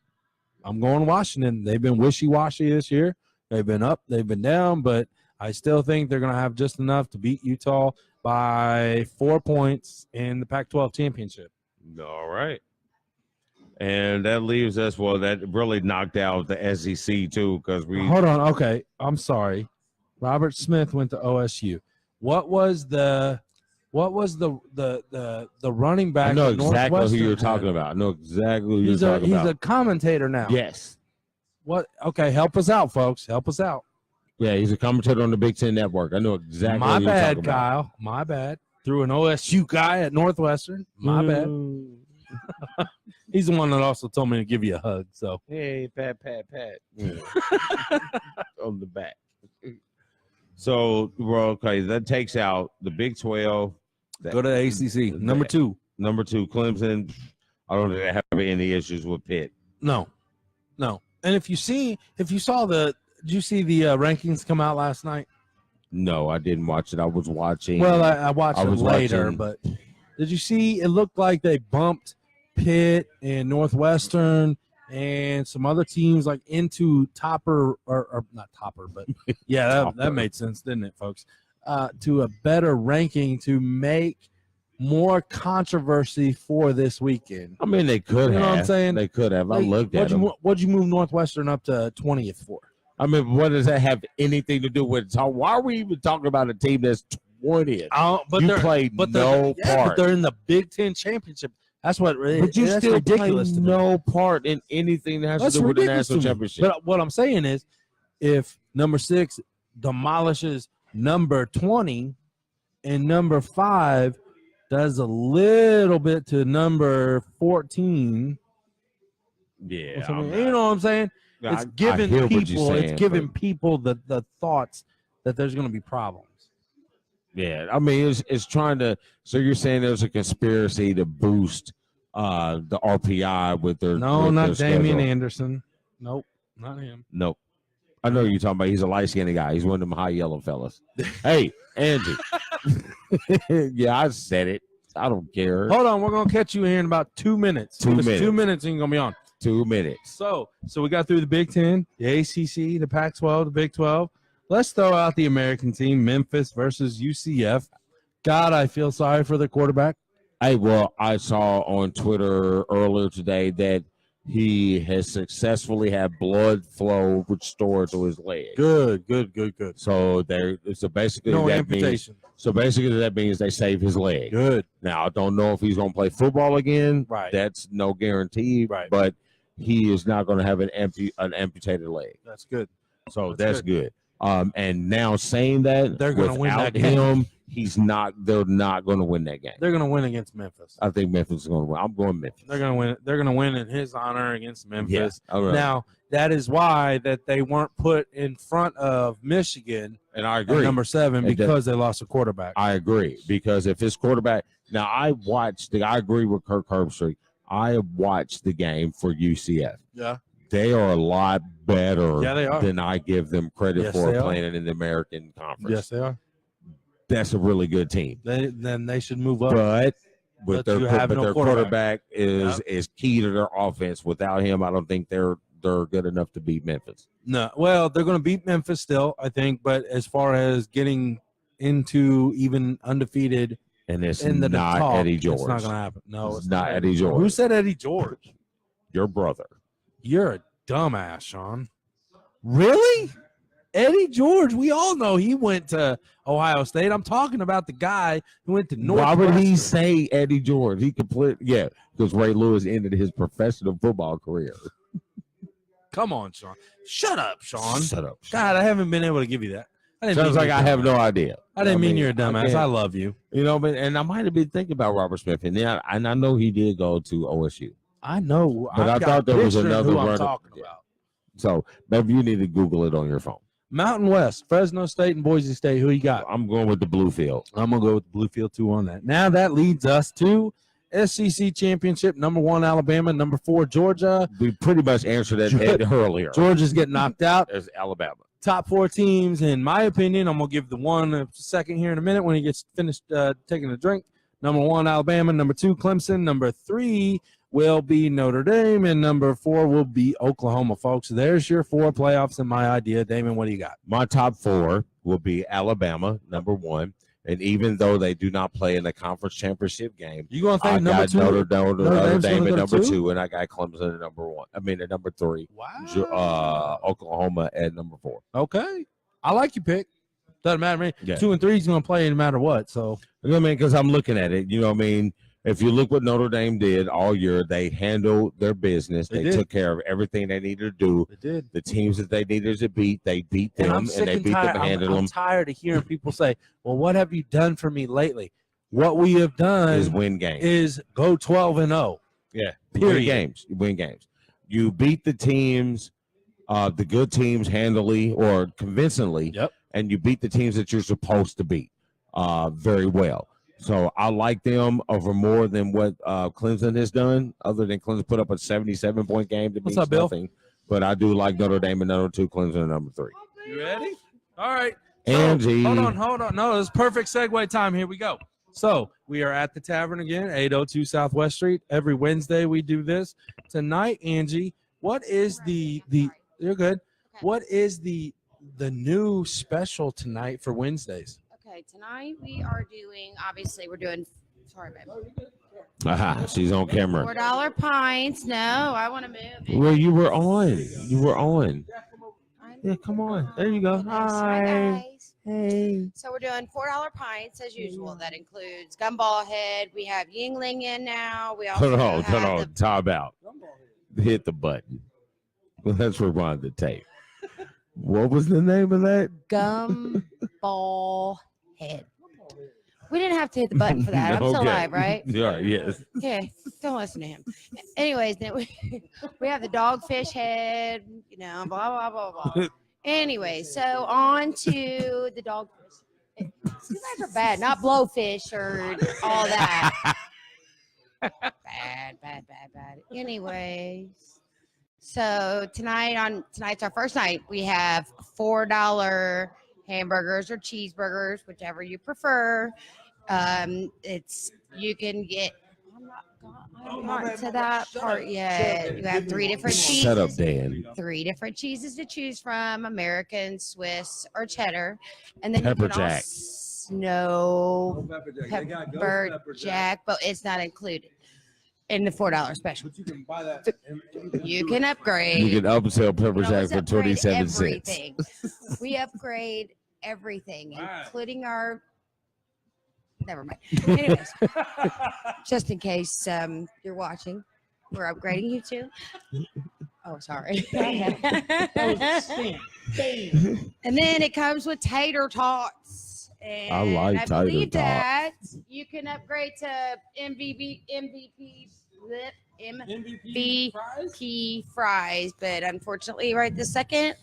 I'm going Washington. They've been wishy-washy this year. They've been up, they've been down, but I still think they're going to have just enough to beat Utah by 4 points in the Pac-12 championship. All right. And that leaves us, that really knocked out the SEC too, because we hold on. Okay, I'm sorry. Robert Smith went to OSU. What was the running back? I know exactly who you're talking about. I know exactly who you're talking about. He's a commentator now. Yes. What? Okay, help us out, folks. Help us out. Yeah, he's a commentator on the Big Ten Network. I know exactly. My bad, Kyle. My bad. Threw an OSU guy at Northwestern. My bad. He's the one that also told me to give you a hug. So hey, pat. On the back. So, okay, that takes out the Big 12. Go to the ACC. Number 2. Number 2, Clemson. I don't think they have any issues with Pitt. No. And did you see the rankings come out last night? No, I didn't watch it. I was watching. Well, I watched it later, but did you see? It looked like they bumped Pitt and Northwestern and some other teams like into topper or not topper, but yeah, that made sense, didn't it, folks? To a better ranking to make more controversy for this weekend. I mean, they could have. You know what I'm saying? They could have. I looked at them. What'd you move Northwestern up to 20th for? I mean, what does that have anything to do with it? Why are we even talking about a team that's 20th? But you played no part. But they're in the Big Ten championship. That's what. But you still ridiculous. Play no part in anything that has to do with the national championship. But what I'm saying is, if number 6 demolishes number 20, and number 5 does a little bit to number 14. Yeah, you know what I'm saying? It's giving people the thoughts that there's going to be problems. Yeah, I mean, it's trying to. So you're saying there's a conspiracy to boost the RPI with their not their Damon schedule. Anderson. Nope, not him. Nope. I know you're talking about. He's a light-skinned guy. He's one of them high yellow fellas. Hey, Angie. Yeah, I said it. I don't care. Hold on, we're gonna catch you here in about 2 minutes. 2 minutes. 2 minutes, and you're gonna be on. 2 minutes. So we got through the Big Ten, the ACC, the Pac-12, the Big 12. Let's throw out the American team, Memphis versus UCF. God, I feel sorry for the quarterback. Hey, well, I saw on Twitter earlier today that he has successfully had blood flow restored to his leg. Good. So basically No that amputation. means they save his leg. Good. Now I don't know if he's going to play football again. Right. That's no guarantee. Right. But he is not going to have an amputated leg. That's good. So that's good. And now saying that They're going to win that game. Him, they're not going to win that game. They're going to win against Memphis. I think Memphis is going to win. I'm going Memphis. They're going to win. They're going to win in his honor against Memphis. Yeah, right. Now, that is why that they weren't put in front of Michigan and I agree. at number 7 because they lost a quarterback. I agree because if his quarterback now I agree with Kirk Herbstreit. I have watched the game for UCF. Yeah. They are a lot better they are. than I give them credit for playing in the American Conference. Yes, they are. That's a really good team. Then they should move up. But their quarterback is key to their offense. Without him, I don't think they're good enough to beat Memphis. No, well, they're going to beat Memphis still, I think. But as far as getting into even undefeated, and it's in the not talk, Eddie George. It's not going to happen. No, it's not Eddie George. Who said Eddie George? Your brother. You're a dumbass, Sean. Really? Eddie George, we all know he went to Ohio State. I'm talking about the guy who went to Northwestern. Why would he say Eddie George? He because Ray Lewis ended his professional football career. Come on, Sean. Shut up, Sean. Shut up. Sean. God, I haven't been able to give you that. Sounds like I have no idea. I didn't mean you're a dumbass. I love you. And I might have been thinking about Robert Smith, and I know he did go to OSU. I know, but I thought there was another runner. I'm talking about. So maybe you need to Google it on your phone. Mountain West, Fresno State and Boise State. Who you got? I'm going with the Bluefield. I'm gonna go with the Bluefield too on that. Now that leads us to SEC championship. Number 1 Alabama, number 4 Georgia. We pretty much answered that earlier. Georgia's getting knocked out. There's Alabama. Top 4 teams, in my opinion. I'm gonna give the one a second here in a minute when he gets finished taking a drink. Number 1 Alabama, number 2 Clemson, number 3 will be Notre Dame, and number 4 will be Oklahoma, folks. There's your 4 playoffs and my idea. Damon, what do you got? My top 4 will be Alabama, number 1. And even though they do not play in the conference championship game, you gonna think number 2? Notre Dame at number 2, and I got Clemson at number 1. I mean at number 3. Wow. Oklahoma at number 4. Okay, I like your pick. Doesn't matter to me. Yeah. 2 and 3 is gonna play no matter what. So because I'm looking at it. If you look what Notre Dame did all year, they handled their business. They took care of everything they needed to do. They did. The teams that they needed to beat, they beat them, and they beat them and handled them. I'm tired of hearing people say, well, what have you done for me lately? What we have done is win games. Is go 12-0. Yeah. Period. You win games. You beat the teams, the good teams handily or convincingly, and you beat the teams that you're supposed to beat very well. So I like them over more than what Clemson has done, other than Clemson put up a 77-point game to beat nothing. But I do like Notre Dame at number 2, Clemson at number 3. You ready? All right. Angie. Hold on. No, it's perfect segue time. Here we go. So we are at the Tavern again, 802 Southwest Street. Every Wednesday we do this. Tonight, Angie, what is the you're good. Okay. What is the new special tonight for Wednesdays? Okay, tonight we're doing, sorry, babe. Aha, she's on camera. $4 pints. No, I want to move. Well, you were on. Yeah, come on. There you go. Hi, guys. Hey. So we're doing $4 pints as usual. That includes Gumball Head. We have Yingling in now. We also hold on. Time out. Hit the button. Well, let's rewind the tape. What was the name of that? Gumball Head. We didn't have to hit the button for that. I'm still live, right? Yeah, yes. Okay, don't listen to him. Anyways, then we have the Dogfish Head, blah, blah, blah, blah. Anyway, so on to the Dogfish. You guys are bad, not Blowfish or all that. Bad. Anyways, so tonight's our first night. We have $4 hamburgers or cheeseburgers, whichever you prefer. You can get. I'm not to that part yet. You have 3 different cheeses. Shut up, Dan. 3 different cheeses to choose from: American, Swiss, or cheddar. And then Pepper you can Jack. No, pepper jack, but it's not included. in the $4 special. But you can buy that. You can upgrade. You can upsell pepper You can jack always for upgrade 27 cents. everything. We upgrade everything, Right. including our. Never mind. Anyways, just in case you're watching, we're upgrading you too. Oh, sorry. And then it comes with tater tots. And I like tater believe tots. that you can upgrade to MVP fries, but unfortunately, right this second,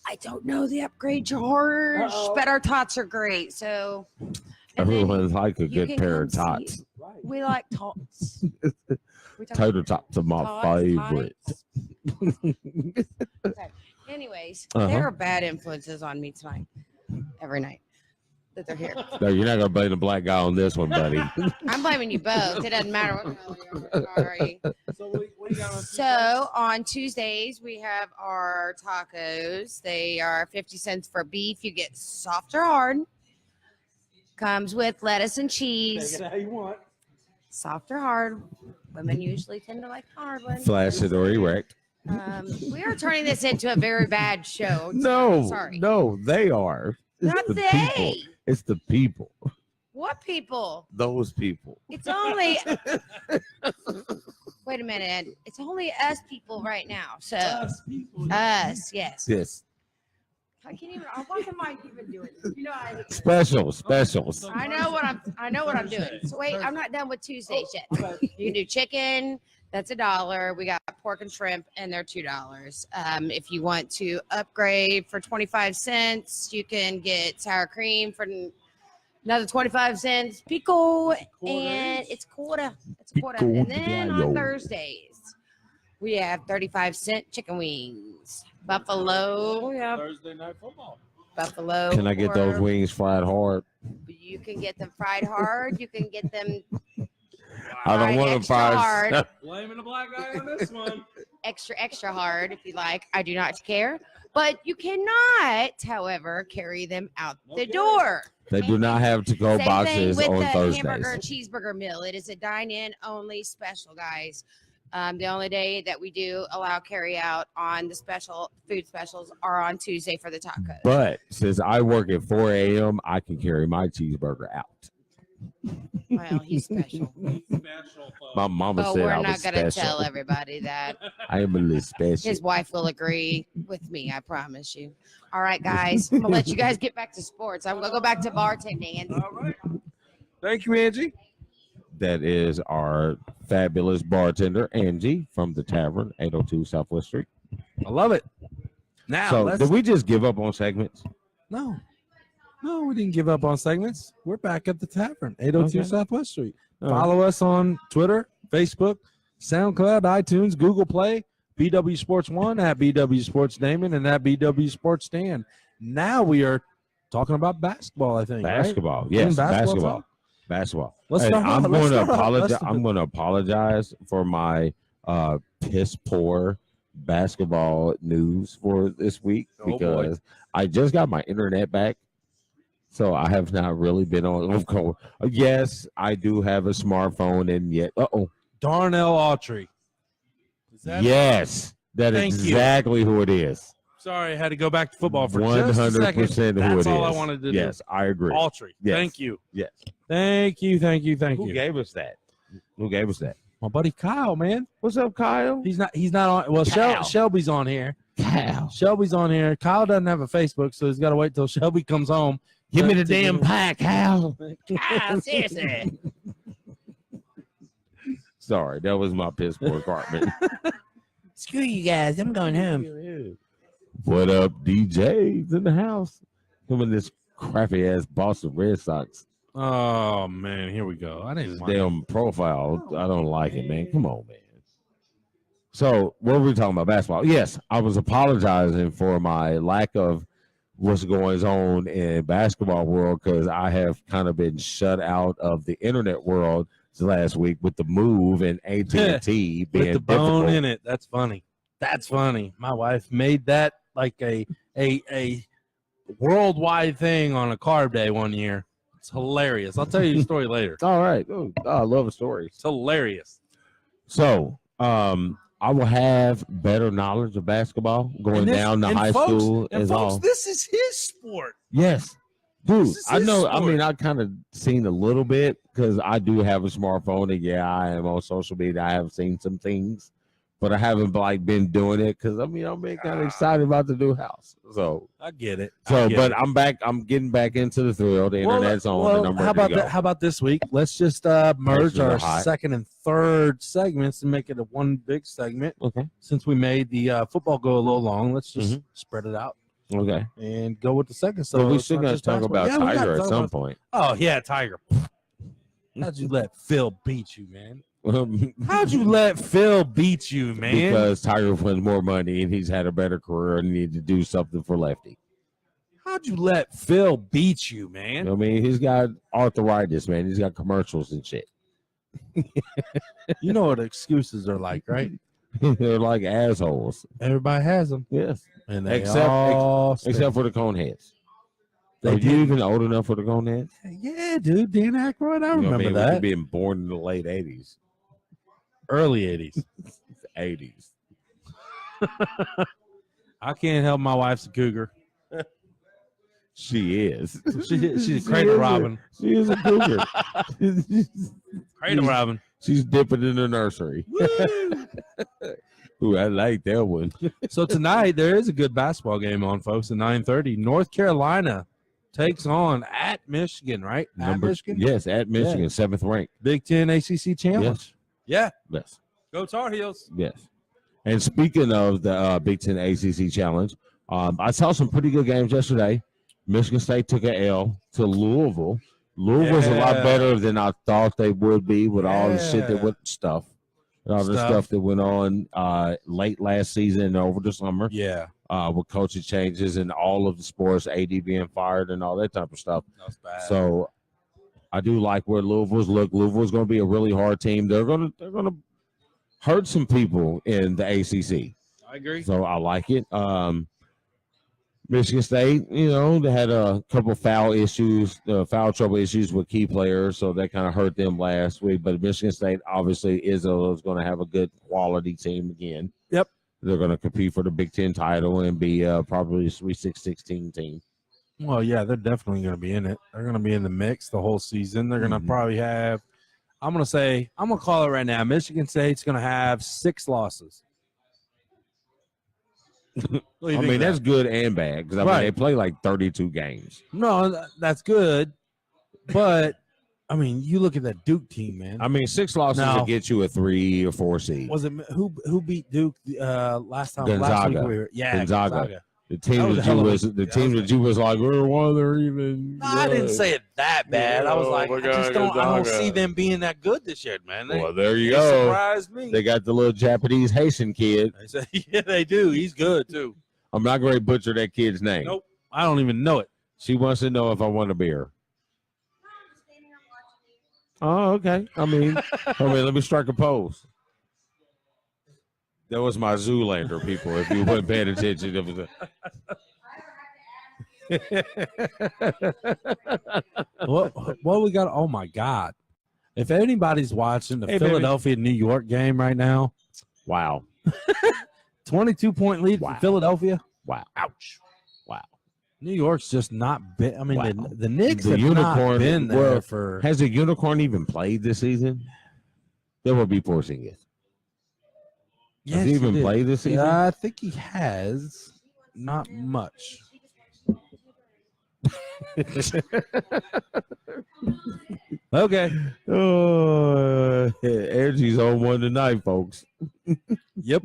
I don't know the upgrade charge. But our tots are great, so and then Everyone's like a you good can pair of come see tots. we like tots. We talk Tater tots are my tots, favorite. tots. Okay. Anyways, Uh-huh. there are bad influences on me tonight, every night that they're here. No, you're not gonna blame the black guy on this one, buddy. I'm blaming you both. It doesn't matter what the hell you are. Sorry. So what do you got on So on Tuesdays we have our tacos. They are 50 cents for beef. You get soft or hard. Comes with lettuce and cheese. Take it how you want. Soft or hard. Women usually tend to like hard ones. Flaccid or erect. We are turning this into a very bad show. No, Sorry. no, they are. It's Not the they. people. It's the people. What people? Those people. It's only. Wait a minute. It's only us people right now. So us, yes. Yes. I can't even. Why am I even doing this? You know I. Specials. I know what I'm doing. So wait, I'm not done with Tuesdays yet. You can do chicken. That's $1. We got pork and shrimp, and they're $2. If you want to upgrade for 25 cents, you can get sour cream for another 25 cents. Pico, and it's quarter. It's a quarter. And then on Thursdays, we have 35-cent chicken wings. Buffalo. Yeah. Thursday night football. Buffalo. Can I get those or- wings fried hard? You can get them fried hard. You can get them I don't want them extra fried. hard. Blaming the black guy on this one. extra hard if you like. I do not care. But you cannot, however, carry them out the door. They do not have to go Same boxes thing with on the Thursdays. hamburger and cheeseburger meal. It is a dine-in only special, guys. The only day that we do allow carry out on the special food specials are on Tuesday for the tacos. But since I work at 4 a.m., I can carry my cheeseburger out. Well, he's special. My mama But said we're I not was going to special. tell everybody that. I am a little special. His wife will agree with me, I promise you. All right, guys. I'm going to let you guys get back to sports. I'm going to go back to bartending. And All right. Thank you, Angie. That is our fabulous bartender, Angie, from the Tavern, 802 Southwest Street. I love it. Now, So, let's did we just give up on segments? No, we didn't give up on segments. We're back at the Tavern, 802 Okay. Southwest Street. All right. Follow us on Twitter, Facebook, SoundCloud, iTunes, Google Play, BW Sports 1, at BW Sports Damon, and at BW Sports Dan. Now we are talking about basketball, I think. right? Basketball. Yes, Basketball basketball. talk? Basketball. Let's Hey, start I'm off. going to Let's start off. apologize. Let's- I'm going to apologize for my piss poor basketball news for this week Oh, boy. because I just got my internet back, so I have not really been on. Of course, yes, I do have a smartphone, and yet, Darnell Autry. Is that yes, that is Thank you. exactly who it is. Sorry, I had to go back to football for just a second. 100% who it That's is. all I wanted to do. Yes, I agree. Autry. Yes. Thank you. Yes. Thank you. Who you. gave us that? Who gave us that? My buddy Kyle, man. What's up, Kyle? He's not on. Well, Kyle. Shelby's on here. Kyle. Shelby's on here. Kyle doesn't have a Facebook, so he's got to wait till Shelby comes home. Give me to the damn get- pie, Kyle. Kyle, seriously. Sorry, that was my piss poor apartment. Screw you guys. I'm going home. What up, DJ's in the house? Him and this crappy ass Boston Red Sox. Oh man, here we go. I His didn't want damn profile. I don't like it, man. Come on, man. So, what were we talking about? Basketball. Yes, I was apologizing for my lack of what's going on in basketball world because I have kind of been shut out of the internet world last week with the move and AT&T being with the bone difficult. in it. That's funny. That's funny. My wife made that like a worldwide thing on a carb day one year. It's hilarious. I'll tell you the story later. All right. Oh, I love a story. It's hilarious. So, I will have better knowledge of basketball going down to high school as all. This is his sport. Yes, dude. This is I his know. I sport. mean, I kind of seen a little bit because I do have a smartphone, and yeah, I am on social media. I have seen some things, but I haven't been doing it because I'm being kind of excited about the new house. So I get it. I'm back. I'm getting back into the thrill. The internet's on, and I'm ready to go. How about this week? Let's just merge our second and third segments and make it a one big segment. Okay. Since we made the football go a little long, let's just spread it out. Okay. And go with the second. So we still got to talk about Tiger at some point. Oh yeah, Tiger. How'd you let Phil beat you, man? How'd you let Phil beat you, man? Because Tiger wins more money and he's had a better career and needed to do something for lefty. How'd you let Phil beat you, man? I mean, he's got arthritis, man. He's got commercials and shit. You know what excuses are like, right? They're like assholes. Everybody has them. Yes. And they except for the cone heads. Are you even old enough for the cone heads? Yeah, dude. Dan Aykroyd. I remember that. Being born in the late 80s. Early 80s. 80s. I can't help my wife's a cougar. She is. She's a cradle robin. She is a cougar. Cradle robin. She's dipping in the nursery. Ooh, I like that one. So tonight there is a good basketball game on, folks. At 9:30, North Carolina takes on at Michigan, right? Michigan. Yes, at Michigan, 7th ranked. Big Ten ACC challenge. Yes. Yeah. Yes. Go Tar Heels. Yes. And speaking of the Big Ten ACC challenge, I saw some pretty good games yesterday. Michigan State took an L to Louisville. Louisville's a lot better than I thought they would be with all the shit that went stuff that went on late last season and over the summer. Yeah. With coaching changes and all of the sports, AD being fired and all that type of stuff. That's bad. So I do like where Louisville's look. Louisville's going to be a really hard team. They're going to hurt some people in the ACC. I agree. So I like it. Michigan State, they had a couple foul trouble issues with key players, so that kind of hurt them last week. But Michigan State, obviously, is going to have a good quality team again. Yep. They're going to compete for the Big Ten title and be probably a 3-6-16 team. Well, yeah, they're definitely going to be in it. They're going to be in the mix the whole season. They're going to probably have, I'm going to call it right now, Michigan State's going to have 6 losses. That's good and bad because they play like 32 games. No, that's good, but you look at that Duke team, man. 6 losses will get you a 3 or 4 seed. Was it who beat Duke last time? Gonzaga. Last week Gonzaga. The team that you was like, why they're even. No, I didn't say it that bad. I was like, I don't see them being that good this year, man. Well, there you go. Surprised me. They got the little Japanese Haitian kid. Yeah, they do. He's good too. I'm not going to butcher that kid's name. Nope, I don't even know it. She wants to know if I want a beer. Oh, okay. Let me strike a pose. That was my Zoolander, people. If you weren't paying attention, it was what we got? Oh my God! If anybody's watching the Philadelphia New York game right now, wow, 22-point lead for Philadelphia. Wow, ouch, wow. New York's just not been. The Knicks the have unicorn not been there for. Has the unicorn even played this season? There will be Porzingis. Yes, has he even played this season? Yeah, I think he has. Not much. Okay. Energy's on one tonight, folks. Yep.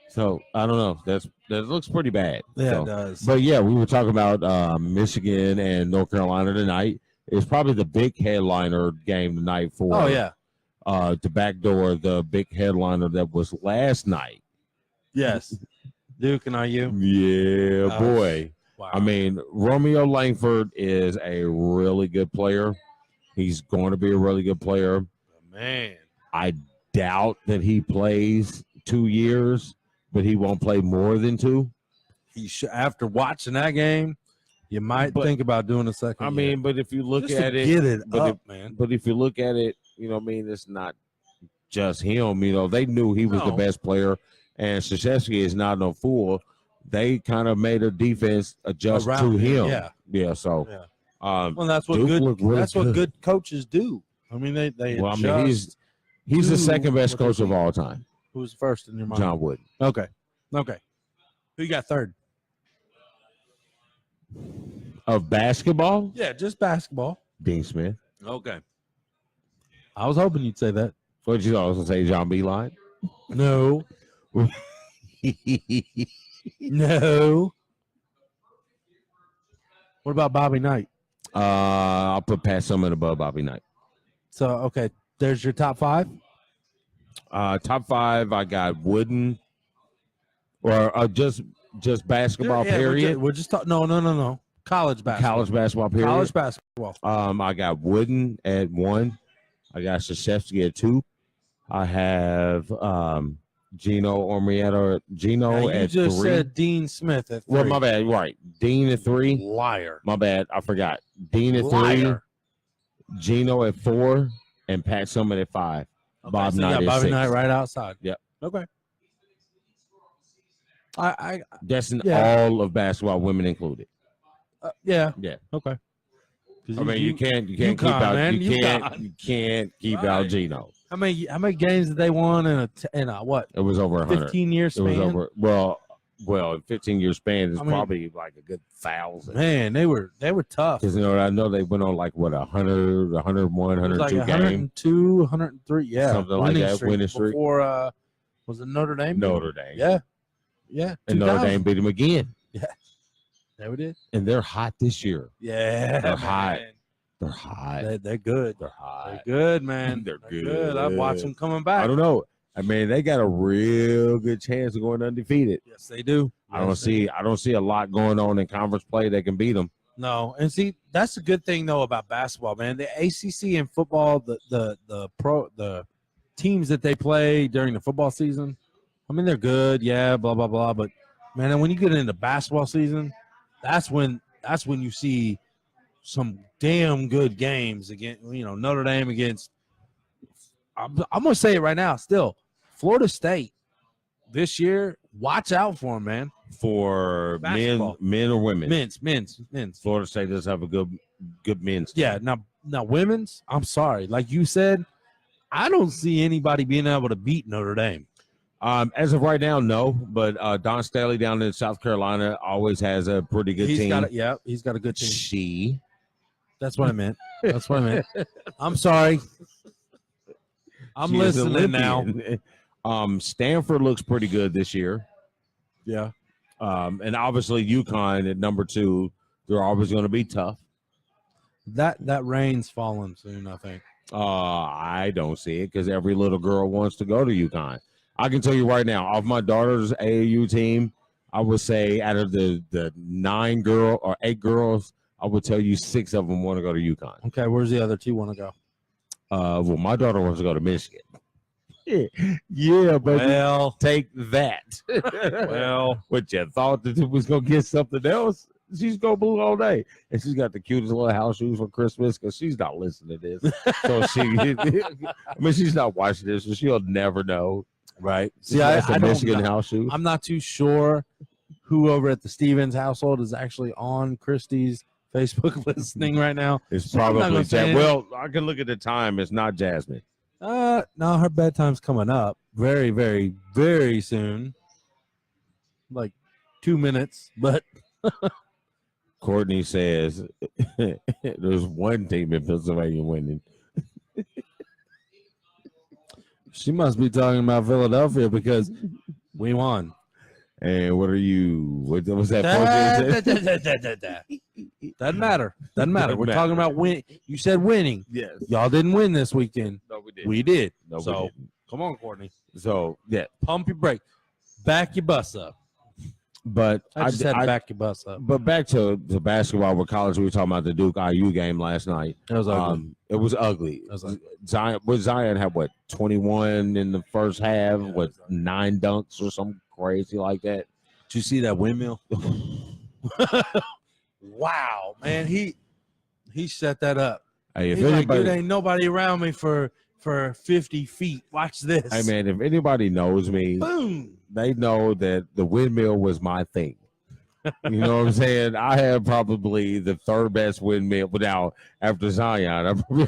So I don't know. That looks pretty bad. Yeah, it does. But yeah, we were talking about Michigan and North Carolina tonight. It's probably the big headliner game tonight for. Oh yeah. To backdoor the big headliner that was last night. Yes. Duke and IU. Yeah, boy. Wow. Romeo Langford is a really good player. He's going to be a really good player. Man. I doubt that he plays 2 years, but he won't play more than 2. He should, after watching that game, you might think about doing a second year. But if you look Just at it, get it up, man. But if you look at it, it's not just him. You know, they knew he was the No. best player, and Krzyzewski is not no fool. They kind of made a defense adjust Around to him, him. Yeah. So, Yeah. well, Well, that's what Duke looked really what good coaches do. I mean, they I mean, adjust. he's the to second best what they coach of think. all time. Who's first in your mind? John Wooden. Okay. Who you got third? Of basketball, Yeah, just basketball. Dean Smith. Okay. I was hoping you'd say that. What did you also say, John Beeline? No. No. What about Bobby Knight? I'll put Pat Summitt above Bobby Knight. So, okay, there's your top 5. Top 5, I got Wooden, or just basketball. Period. We're just talking. No. College basketball. College basketball. Period. College basketball. I got Wooden at 1. I got Krzyzewski at 2. I have Gino Ormieta. Gino Now, you at just 3. said Dean Smith at 3. Well, my bad. Right, Dean at 3. Liar. My bad. I forgot. Dean at 3. Liar. Gino at 4, and Pat Summitt at 5. Okay, Bob so you Knight got at Bobby 6. Knight right outside. Yep. Okay. I That's in Yeah. all of basketball, women included. yeah. Yeah. Okay. I mean, you can't keep UConn, out. man, You UConn. can't keep Right. out Gino. How many games did they won in a what? It was over 100. 15-year It span. was over. Well, in 15-year span, it's I mean- probably like a good 1,000. Man, they were tough. Because I know they went on like what 100, 101, It was like 102 games. 102, 103, yeah, Something like that, winning streak. Before was it Notre Dame? Notre Dame. Yeah. And Notre 2000. Dame beat them again, Yeah, we did. and they're hot this year. Yeah, They're hot. man. They're hot. They're good. They're hot. They're good, man. They're good. I watch them coming back. I don't know. I mean, they got a real good chance of going undefeated. Yes, they do. I don't see a lot going on in conference play that can beat them. No, and see, that's the good thing though about basketball, man. The ACC and football, the teams that they play during the football season, I mean, they're good, yeah, blah blah blah. But man, and when you get into basketball season, that's when you see some damn good games against, Notre Dame against. I'm gonna say it right now. Still, Florida State this year. Watch out for them, man. For Basketball. men or women? Men's. Florida State does have a good men's team. Yeah. Now, women's. I'm sorry. Like you said, I don't see anybody being able to beat Notre Dame. As of right now, no. But Don Staley down in South Carolina always has a pretty good team. He's got a good team. She. That's what I meant. I'm sorry. I'm She is listening now. Olympian. Stanford looks pretty good this year. Yeah. And obviously UConn at number 2. They're always going to be tough. That rain's falling soon, I think. I don't see it because every little girl wants to go to UConn. I can tell you right now, off my daughter's AAU team, I would say out of the 8 girls, I would tell you 6 of them want to go to UConn. Okay, where's the other 2 want to go? Well, my daughter wants to go to Michigan. Yeah, but Well, take that. well, What you thought that it was gonna get something else? She's go blue all day, and she's got the cutest little house shoes for Christmas because she's not listening to this. So she's not watching this, so she'll never know. right. See, See, I the don't Michigan know. house shoes. I'm not too sure who over at the Stevens household is actually on Christie's Facebook listening right now. It's So I'm not probably gonna say it. Well, I can look at the time. It's not Jasmine. No, her bedtime's coming up very, very, very soon. Like 2 minutes, but Courtney says there's one team in Pennsylvania winning. she must be talking about Philadelphia because we won. And what are you? What was that? Doesn't matter. Doesn't matter. We're matter. talking about win. You said winning. Yes. Y'all didn't win this weekend. No, we did. We did. No, we So didn't. come on, Courtney. So yeah, Pump your brake. Back your bus up. but I just had to back your bus up. But back to college, we were talking about the Duke IU game last night. That was ugly. It was ugly. That was ugly. Zion had what 21 in the first half, Yeah, what it was ugly. 9 dunks or something crazy like that. Did you see that windmill? Wow, man, he set that up. Hey, if He's like, anybody, dude, ain't nobody around me for for 50 feet. Watch this. Hey, man, if anybody knows me, Boom. they know that the windmill was my thing. You know what I'm saying? I have probably the third best windmill. But now, after Zion, I'm probably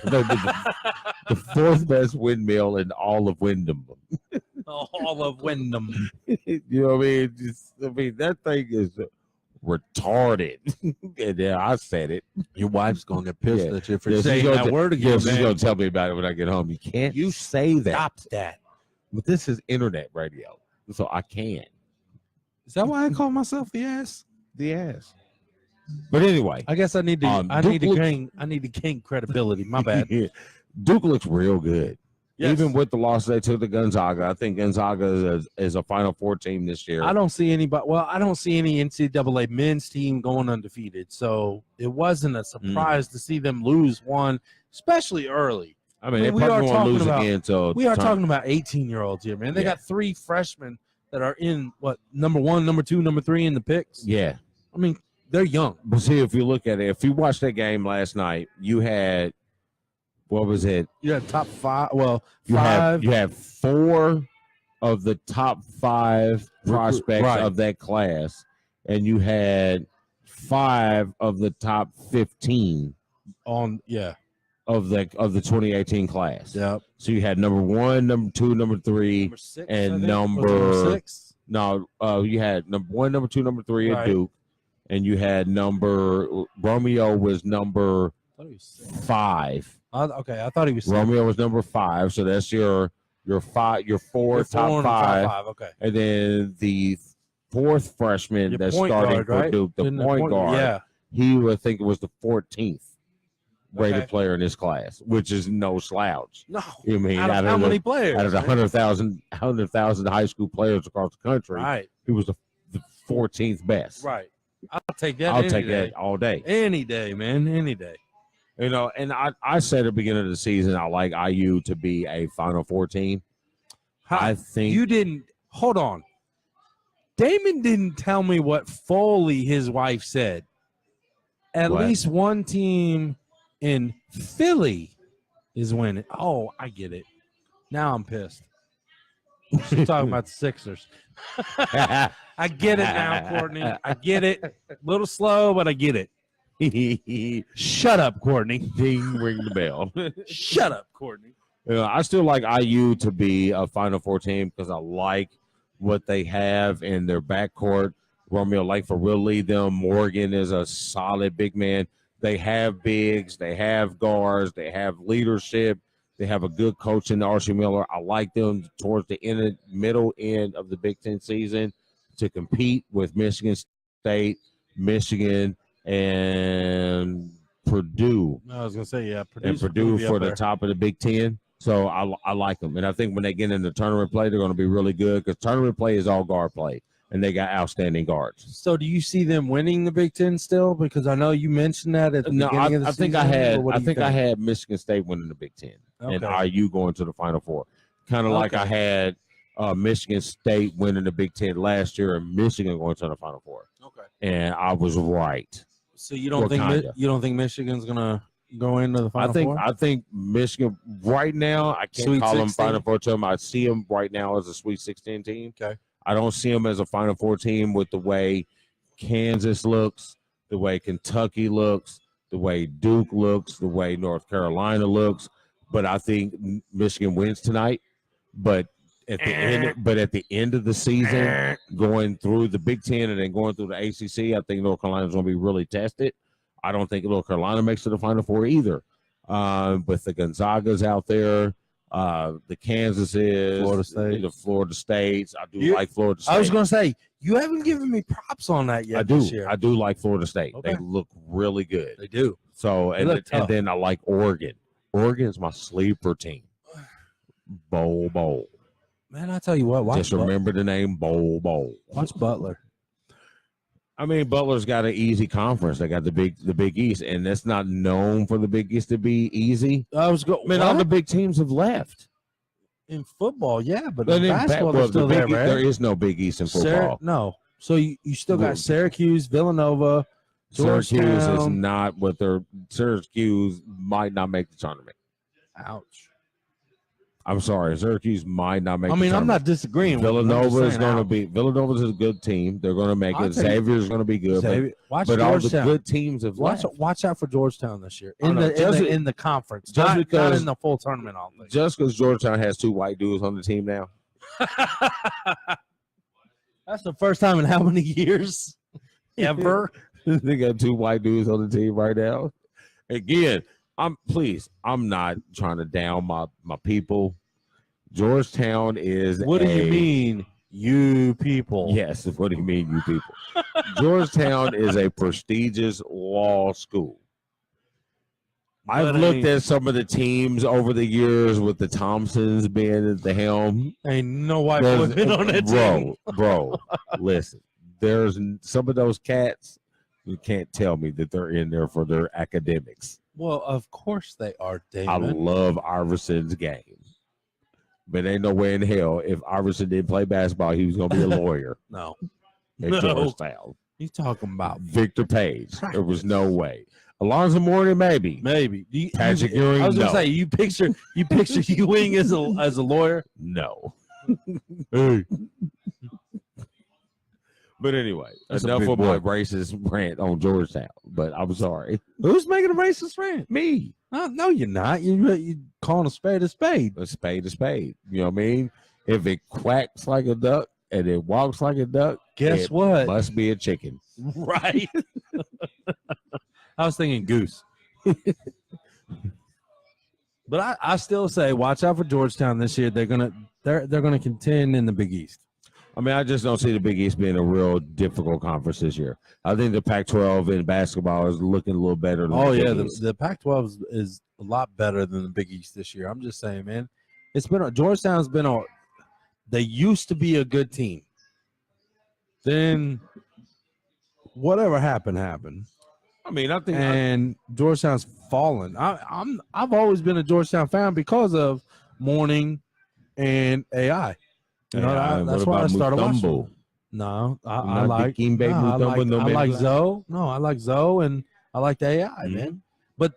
the fourth best windmill in all of Wyndham. All of Wyndham. You know what I mean? That thing is retarded. And yeah, I said it. Your wife's going to get pissed Yeah. at you for Yeah, she's saying gonna that word again, Yeah, she's man. going to tell me about it when I get home. You can't You say that. Stop that. But this is internet radio, so I can. Is that why I call myself the ass? The ass. But anyway, I guess I need to. I Duke need to looks- gain. I need to gain credibility. My bad. Duke looks real good. Yes. Even with the loss they took to Gonzaga, I think Gonzaga is a Final Four team this year. I don't see anybody. Well, I don't see any NCAA men's team going undefeated. So it wasn't a surprise to see them lose one, especially early. I mean, I they mean, we probably are won't lose talking about- again. So We are talking about 18-year-olds here, man. They Yeah. got 3 freshmen that are in number 1, number 2, number 3 in the picks. Yeah. I mean, they're young. But see, if you look at it, if you watched that game last night, you had, what was it? You had top 5. Well, You 5. have 4 of the top 5 prospects Right. of that class, and you had 5 of the top 15 on. Yeah. of the 2018 class. Yep. So you had number 1, number 2, number 3, Number 6. and I think. Was it number 6. no, you had number 1, number 2, number 3 at Right. Duke, and you had Romeo was number I thought he was 6. 5. Okay, I thought he was 6. Romeo was number 5, so that's your 4 You're top and 5, Okay. and then the 4th freshman Your that's point starting guard, for right? Duke, the Didn't point guard. Yeah. He would think it was the 14th rated Okay. player in this class, which is no slouch. No. You mean Out of how many players? out of the man? 100,000 high school players across the country, Right. he was the 14th best. Right. I'll take that. I'll any take day. that all day. Any day, man. Any day. You know, and I said at the beginning of the season, I like IU to be a Final Four team. I think You didn't. Hold on. Damon didn't tell me what Foley, his wife, said. At What? least one team in Philly is winning. Oh, I get it. Now I'm pissed. She's talking about the Sixers. I get it now, Courtney. I get it. A little slow, but I get it. Shut up, Courtney. ding, ring the bell. Shut up, Courtney. You know, I still like IU to be a Final Four team because I like what they have in their backcourt. Romeo Langford will lead them. Morgan is a solid big man. They have bigs. They have guards. They have leadership. They have a good coach in Archie Miller. I like them towards the middle end of the Big Ten season to compete with Michigan State, Michigan, and Purdue. I was gonna say, yeah, And Purdue for the top of the Big Ten. So I like them. And I think when they get into tournament play, they're going to be really good because tournament play is all guard play, and they got outstanding guards. So do you see them winning the Big Ten still? Because I know you mentioned that at the beginning of the I think season. Or what do you I had Michigan State winning the Big Ten and Okay. IU going to the Final Four. Kind of like I Okay. had Michigan State winning the Big Ten last year and Michigan going to the Final Four. Okay. And I was right. So you don't think Michigan's gonna go into the Final Four? I think Michigan right now, I can't Sweet call them 16? Final Four team. I see them right now as a Sweet 16 team. Okay. I don't see them as a Final Four team with the way Kansas looks, the way Kentucky looks, the way Duke looks, the way North Carolina looks. But I think Michigan wins tonight. But at the end of the season, going through the Big Ten and then going through the ACC, I think North Carolina's going to be really tested. I don't think North Carolina makes it to the Final Four either. But the Gonzagas out there, the Kansases, Florida State. the Florida States. I do like Florida State. I was gonna say you haven't given me props on that yet. I do. This year. I do like Florida State. Okay. They look really good. They do. So They look and tough. then I like Oregon. Oregon's my sleeper team. Bowl. Man, I tell you what. Just remember the name Bowl. Watch Butler. I mean, Butler's got an easy conference. They got the Big East, and that's not known for the Big East to be easy. I was going. Man, all the big teams have left. In football, yeah, but But in basketball, they're still there, man. There is no Big East in football. No. So you still got Syracuse, Villanova, Syracuse is I'm sorry, Syracuse might not make. I mean, I'm not disagreeing. Villanova is going to be. Villanova's a good team. They're going to make it. Xavier's going to be good. But all the good teams have left. Watch out for Georgetown this year in the conference. Not in the full tournament. Just because Georgetown has 2 white dudes on the team now. That's the first time in how many years ever? They got 2 white dudes on the team right now. Again, I'm not trying to down my people. Georgetown is. What do you mean, you people? Yes, what do you mean, you people? Georgetown is a prestigious law school. I've looked at some of the teams over the years with the Thompsons being at the helm. Ain't no white women on that team. Bro, listen. There's some of those cats. You can't tell me that they're in there for their academics. Well, of course they are, Damon. I love Iverson's game. But ain't no way in hell if Iverson didn't play basketball, he was going to be a lawyer. No. At Georgetown. He's talking about Victor Page. There was no way. Alonzo Mourning, maybe. Patrick Ewing, I was going to say, you picture Ewing as a lawyer? No. Hey. But anyway, enough of my racist rant on Georgetown. But I'm sorry. Who's making a racist rant? Me. No, you're not. You calling a spade a spade. A spade a spade. You know what I mean? If it quacks like a duck and it walks like a duck, guess what? Must be a chicken. Right. I was thinking goose. But I still say watch out for Georgetown this year. They're gonna contend in the Big East. I mean, I just don't see the Big East being a real difficult conference this year. I think the Pac-12 in basketball is looking a little better. Than the Pac-12 is a lot better than the Big East this year. I'm just saying, man. Georgetown's been they used to be a good team. Then whatever happened. I mean, I think Georgetown's fallen. I've always been a Georgetown fan because of Mourning and AI. You know, that's why I started watching. No, I like Zoe. No, I like Zoe and I like the AI, man. But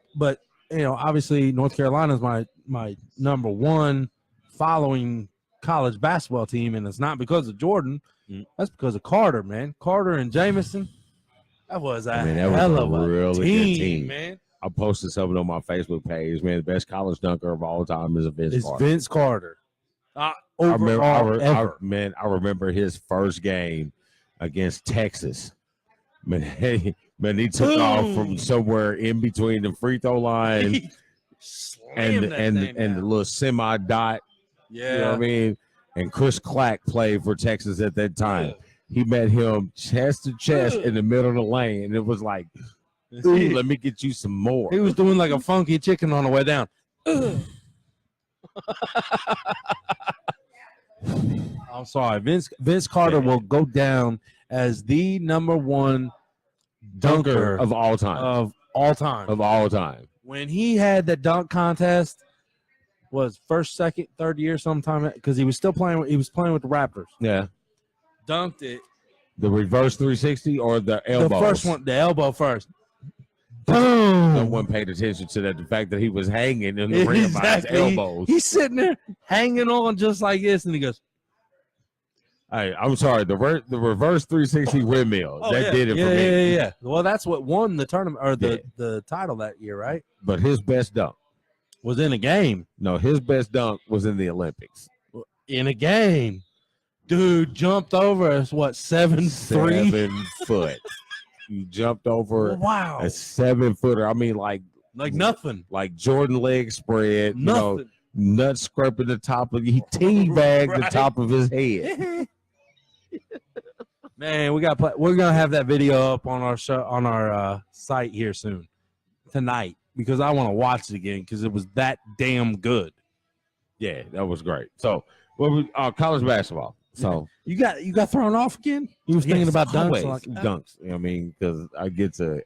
you know, obviously North Carolina is my number one following college basketball team, and it's not because of Jordan. That's because of Carter, man. Carter and Jamison. That was a hell of a really good team, man. I posted something on my Facebook page, man. The best college dunker of all time is Vince Carter. I remember his first game against Texas. Man, he took off from somewhere in between the free throw line and the little semi dot. Yeah, you know what I mean. And Chris Clack played for Texas at that time. Yeah. He met him chest to chest in the middle of the lane, and it was like, "Ooh, let me get you some more." He was doing like a funky chicken on the way down. I'm sorry. Vince Carter will go down as the number one dunker of all time. When he had the dunk contest, was first, second, third year sometime, because he was still playing. He was playing with the Raptors. Yeah, dunked it. The reverse 360 or the elbow? The first one, the elbow first. Boom! No one paid attention to that. The fact that he was hanging in the ring by his elbows. He's sitting there hanging on just like this, and he goes, "Hey, I'm sorry. The reverse 360 windmill did it for me." Yeah. Well, that's what won the tournament or the title that year, right? But his best dunk was in a game. No, his best dunk was in the Olympics. In a game, dude jumped over us. What 7'3"? 7 foot. You jumped over a 7-footer. I mean, like nothing. Like Jordan leg spread. Nothing. You know, nut scraping the top of. He teabagged the top of his head. Man, we're gonna have that video up on our show on our site here soon tonight because I want to watch it again because it was that damn good. Yeah, that was great. So, college basketball. So you got thrown off again? You was thinking about dunks, dunks. I mean, because I get to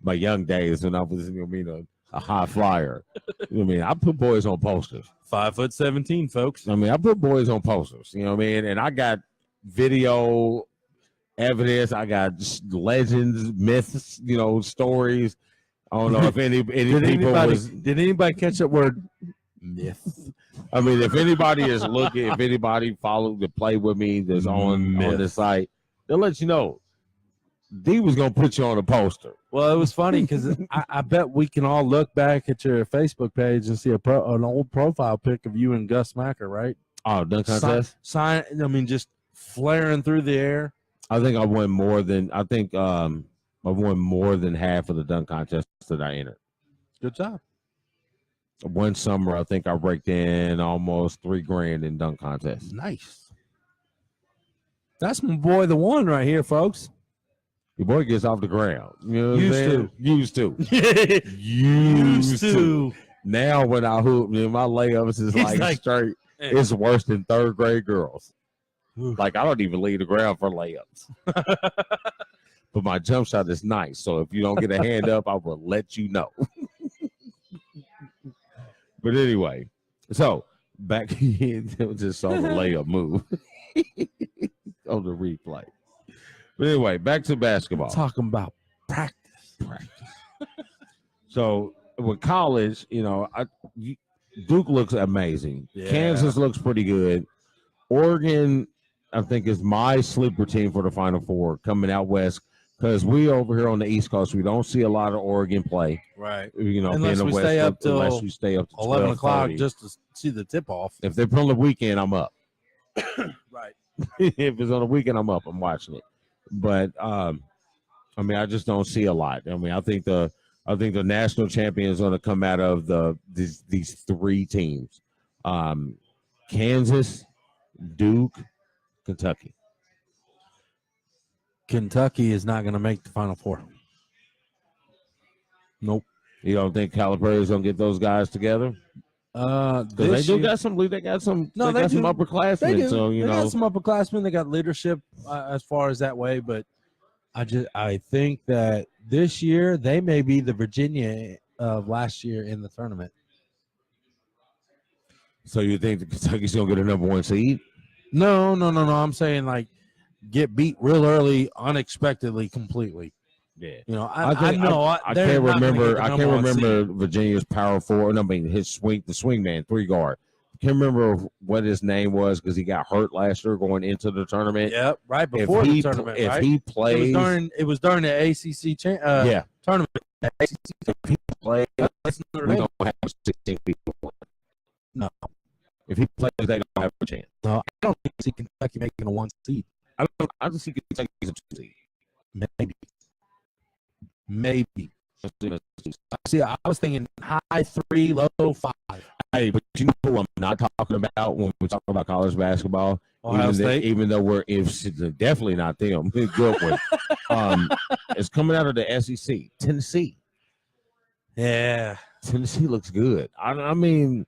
my young days when I was, a high flyer. I mean, I put boys on posters. 5'17", folks. I mean, I put boys on posters. You know what I mean? And I got video evidence. I got legends, myths. Stories. I don't know if any did people anybody catch that word myth? I mean, if anybody is looking, if anybody follow the play with me that's on the site, they'll let you know. D was gonna put you on a poster. Well, it was funny because I bet we can all look back at your Facebook page and see an old profile pic of you and Gus Macker, right? Oh, dunk contest. I mean, just flaring through the air. I think I won more than half of the dunk contest that I entered. Good job. One summer, I think I raked in almost $3,000 in dunk contests. Nice. That's my boy, the one right here, folks. Your boy gets off the ground. You know what I'm saying? Used to. Used to. Now when I hoop, man, my layups is like straight. It's worse than third grade girls. Like I don't even leave the ground for layups. But my jump shot is nice. So if you don't get a hand up, I will let you know. But anyway, so back just saw the layup move on the replay. But anyway, back to basketball. Talking about practice. So with college, Duke looks amazing. Yeah. Kansas looks pretty good. Oregon, I think, is my sleeper team for the Final Four coming out west because we over here on the East Coast, we don't see a lot of Oregon play. Right. Unless we stay up till 11 o'clock just to see the tip off. If they're on the weekend, I'm up. Right. If it's on the weekend, I'm up. I'm watching it. But I mean, I just don't see a lot. I mean, I think the national champion is going to come out of these three teams: Kansas, Duke, Kentucky. Kentucky is not going to make the Final Four. Nope. You don't think Calipari is going to get those guys together? They got some upperclassmen. So they got some upperclassmen. They got leadership as far as that way, but I think that this year they may be the Virginia of last year in the tournament. So you think that Kentucky's gonna get a number one seed? No. I'm saying like get beat real early, unexpectedly, completely. Yeah, I can't remember Virginia's power forward. I mean, the swing man, 3-guard. Can't remember what his name was because he got hurt last year going into the tournament. Yep, right before the tournament. If he plays, it was during the ACC tournament. If he plays, we don't have 16 people. No. If he plays, they don't have a chance. No, I don't see Kentucky making a 1 seed. I don't see Kentucky as a 2 seed. Maybe. See, I was thinking high 3, low 5. Hey, but you know who I'm not talking about when we're talking about college basketball? Ohio State? Even though it's definitely not them. Good one. It's coming out of the SEC. Tennessee. Yeah. Tennessee looks good. I mean,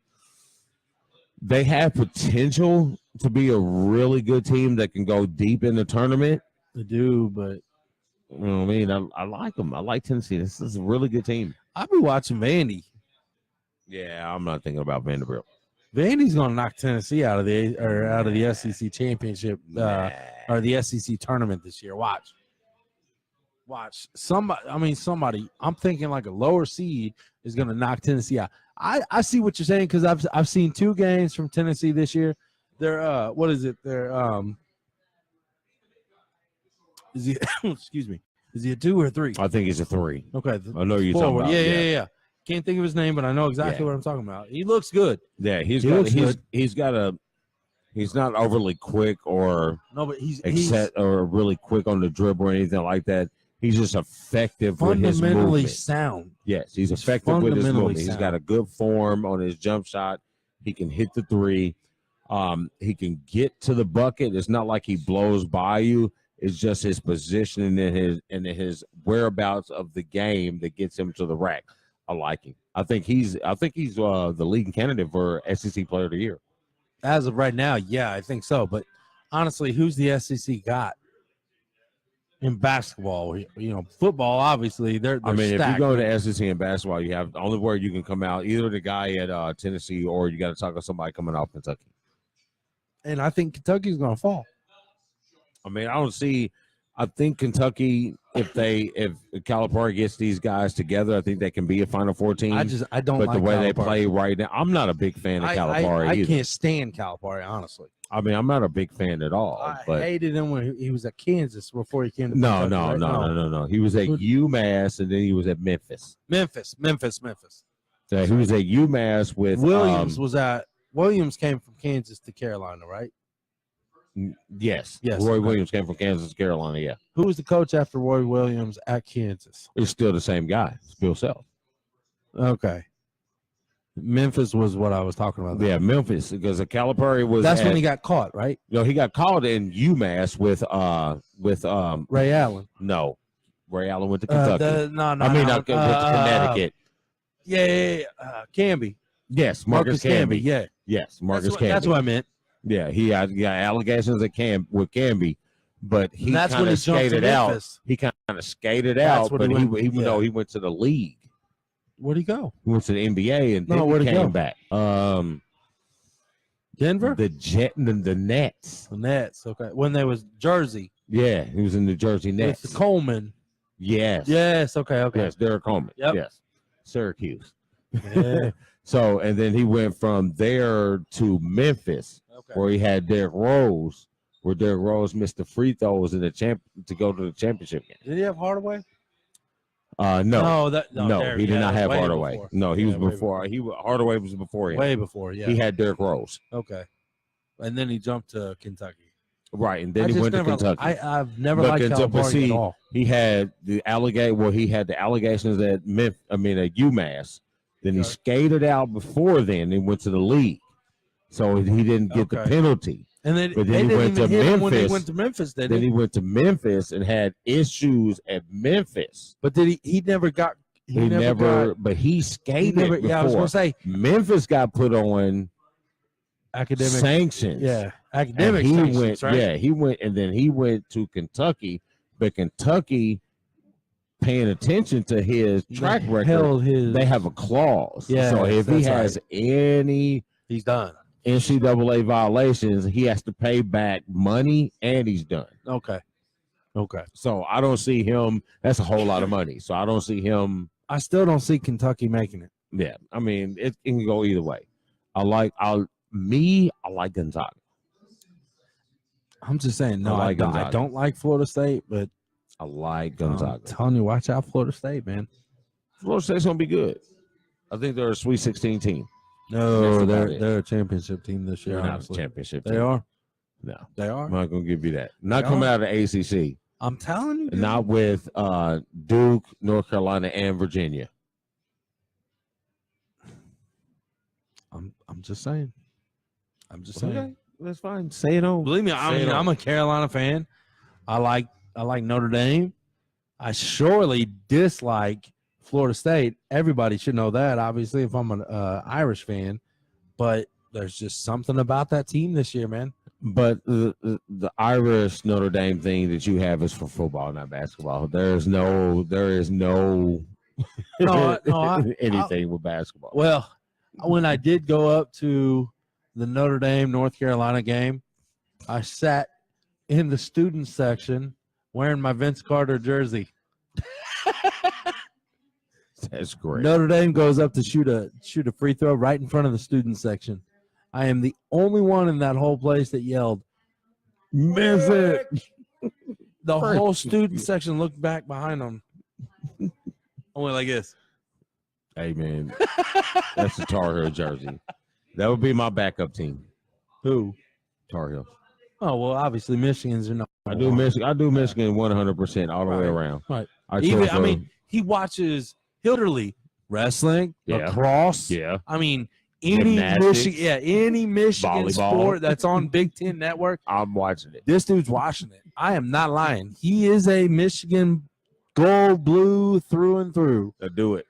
they have potential to be a really good team that can go deep in the tournament. They do, but you know what I mean? I like them. I like Tennessee. This is a really good team. I'll be watching Vandy. Yeah, I'm not thinking about Vanderbilt. Vandy's going to knock Tennessee out of the SEC championship or the SEC tournament this year. Watch. Somebody. I'm thinking like a lower seed is going to knock Tennessee out. I see what you're saying because I've seen 2 games from Tennessee this year. They're what is it? They're is he excuse me? Is he a 2 or a 3? I think he's a 3. Okay, I know you're talking about. Yeah. Can't think of his name, but I know exactly what I'm talking about. He looks good. Yeah, he's not overly quick or he's really quick on the dribble or anything like that. He's just effective with his movement. Fundamentally sound. Yes, he's effective with his movement. He's got a good form on his jump shot. He can hit the 3. He can get to the bucket. It's not like he blows by you. It's just his positioning and his whereabouts of the game that gets him to the rack. I like him. I think he's the leading candidate for SEC Player of the Year. As of right now, yeah, I think so. But honestly, who's the SEC got in basketball? Football, obviously, they're I mean, stacked. if you go to SEC in basketball, you have the only where you can come out either the guy at Tennessee or you got to talk to somebody coming off Kentucky. And I think Kentucky's going to fall. I mean, I don't see I think Kentucky, if Calipari gets these guys together, I think they can be a Final Four team. I don't. But like the way they Calipari. play right now, I'm not a big fan of Calipari I either. can't stand Calipari, honestly. I mean, I'm not a big fan at all. I but hated him when he was at Kansas before he came to no, Kentucky, no. He was at UMass and then he was at Memphis. Memphis. So he was at UMass with Williams came from Kansas to Carolina, right? Yes. Yes. Roy Okay. Williams came from Kansas to Carolina. Yeah. Who was the coach after Roy Williams at Kansas? It's still the same guy. It's Bill Self. Okay. Memphis was what I was talking about. Yeah, Memphis, because Calipari was. That's when he got caught, right? No, he got caught in UMass with Ray Allen. No, Ray Allen went to Kentucky. Went to Connecticut. Yeah. Camby. Yes, Marcus Camby. Yeah. Yes, Marcus Camby. That's what I meant. Yeah, he got allegations with Camby, but he That's kind when of he jumped to skated out. Memphis. He kind of skated That's out, what but he he went- yeah. he went to the league. Where'd he go? He went to the NBA and No, then where'd he he came go? back. Denver? The Nets. The Nets. Okay. When they was Jersey. Yeah, he was in the Jersey Nets. With Coleman. Yes. Yes. Okay. Yes, Derek Coleman. Yep. Yes. Syracuse. Yeah. So, and then he went from there to Memphis, Okay. where he had Derrick Rose, where Derrick Rose missed the free throws in the to go to the championship game. Did he have Hardaway? No, Derrick, he did not have way Hardaway. before. No, he Yeah, was way before. Hardaway was before him. Way before, yeah. He had Derrick Rose. Okay. And then he jumped to Kentucky. Right, and then he went to Kentucky. I've never But liked Kentucky- but Calipari see, at all. He had the allegations at at UMass. Then he Okay. skated out before then and went to the league. So he didn't get the Okay. penalty. And then, But they then he didn't went even to hit him when he Memphis. went to Memphis, did Then he? he went to Memphis and had issues at Memphis. But did he never got He never got, he he skated never, before. yeah, I was gonna say Memphis got put on academic sanctions. Yeah. And Academic he sanctions, went, right? yeah, he went, and then he went to Kentucky, but Kentucky, paying attention to his track record, Held his, they have a clause. Yeah, So if he that's has any he's done. NCAA violations, he has to pay back money, and he's done. Okay. So I don't see him. That's a whole lot of money. So I don't see him. I still don't see Kentucky making it. Yeah, I mean, it can go either way. I like Gonzaga. I'm just saying, no, I like I Gonzaga. don't like Florida State, but I like I'm Gonzaga. telling you, watch out, Florida State, man. Florida State's gonna be good. I think they're a Sweet 16 team. No, That's about it. they're a championship team this year. They're not a Honestly. championship They team. are. No, They are. I'm not gonna give you that. Not They coming are. out of the ACC. I'm telling you, dude. Not with Duke, North Carolina, and Virginia. I'm just saying. I'm just saying. Okay, that's fine. Say it on. Believe me, Say it on. I'm a Carolina fan. I like Notre Dame. I surely dislike Florida State. Everybody should know that, obviously, if I'm an Irish fan. But there's just something about that team this year, man. But the Irish Notre Dame thing that you have is for football, not basketball. There is no anything with basketball. Well, when I did go up to the Notre Dame North Carolina game, I sat in the student section wearing my Vince Carter jersey. That's great. Notre Dame goes up to shoot a free throw right in front of the student section. I am the only one in that whole place that yelled, "Miss it!" The whole student section looked back behind them. I went like this. Hey man, that's a Tar Heel jersey. That would be my backup team. Who? Tar Heels. Oh well, obviously Michigan's are not. I do Michigan 100% all the way Right. around. Right. I mean, he watches literally wrestling, Yeah. lacrosse. yeah. I mean, any Gymnastics. any Michigan Volleyball. sport that's on Big Ten Network, I'm watching it. this dude's watching it. I am not lying. He is a Michigan gold blue through and through. I do it.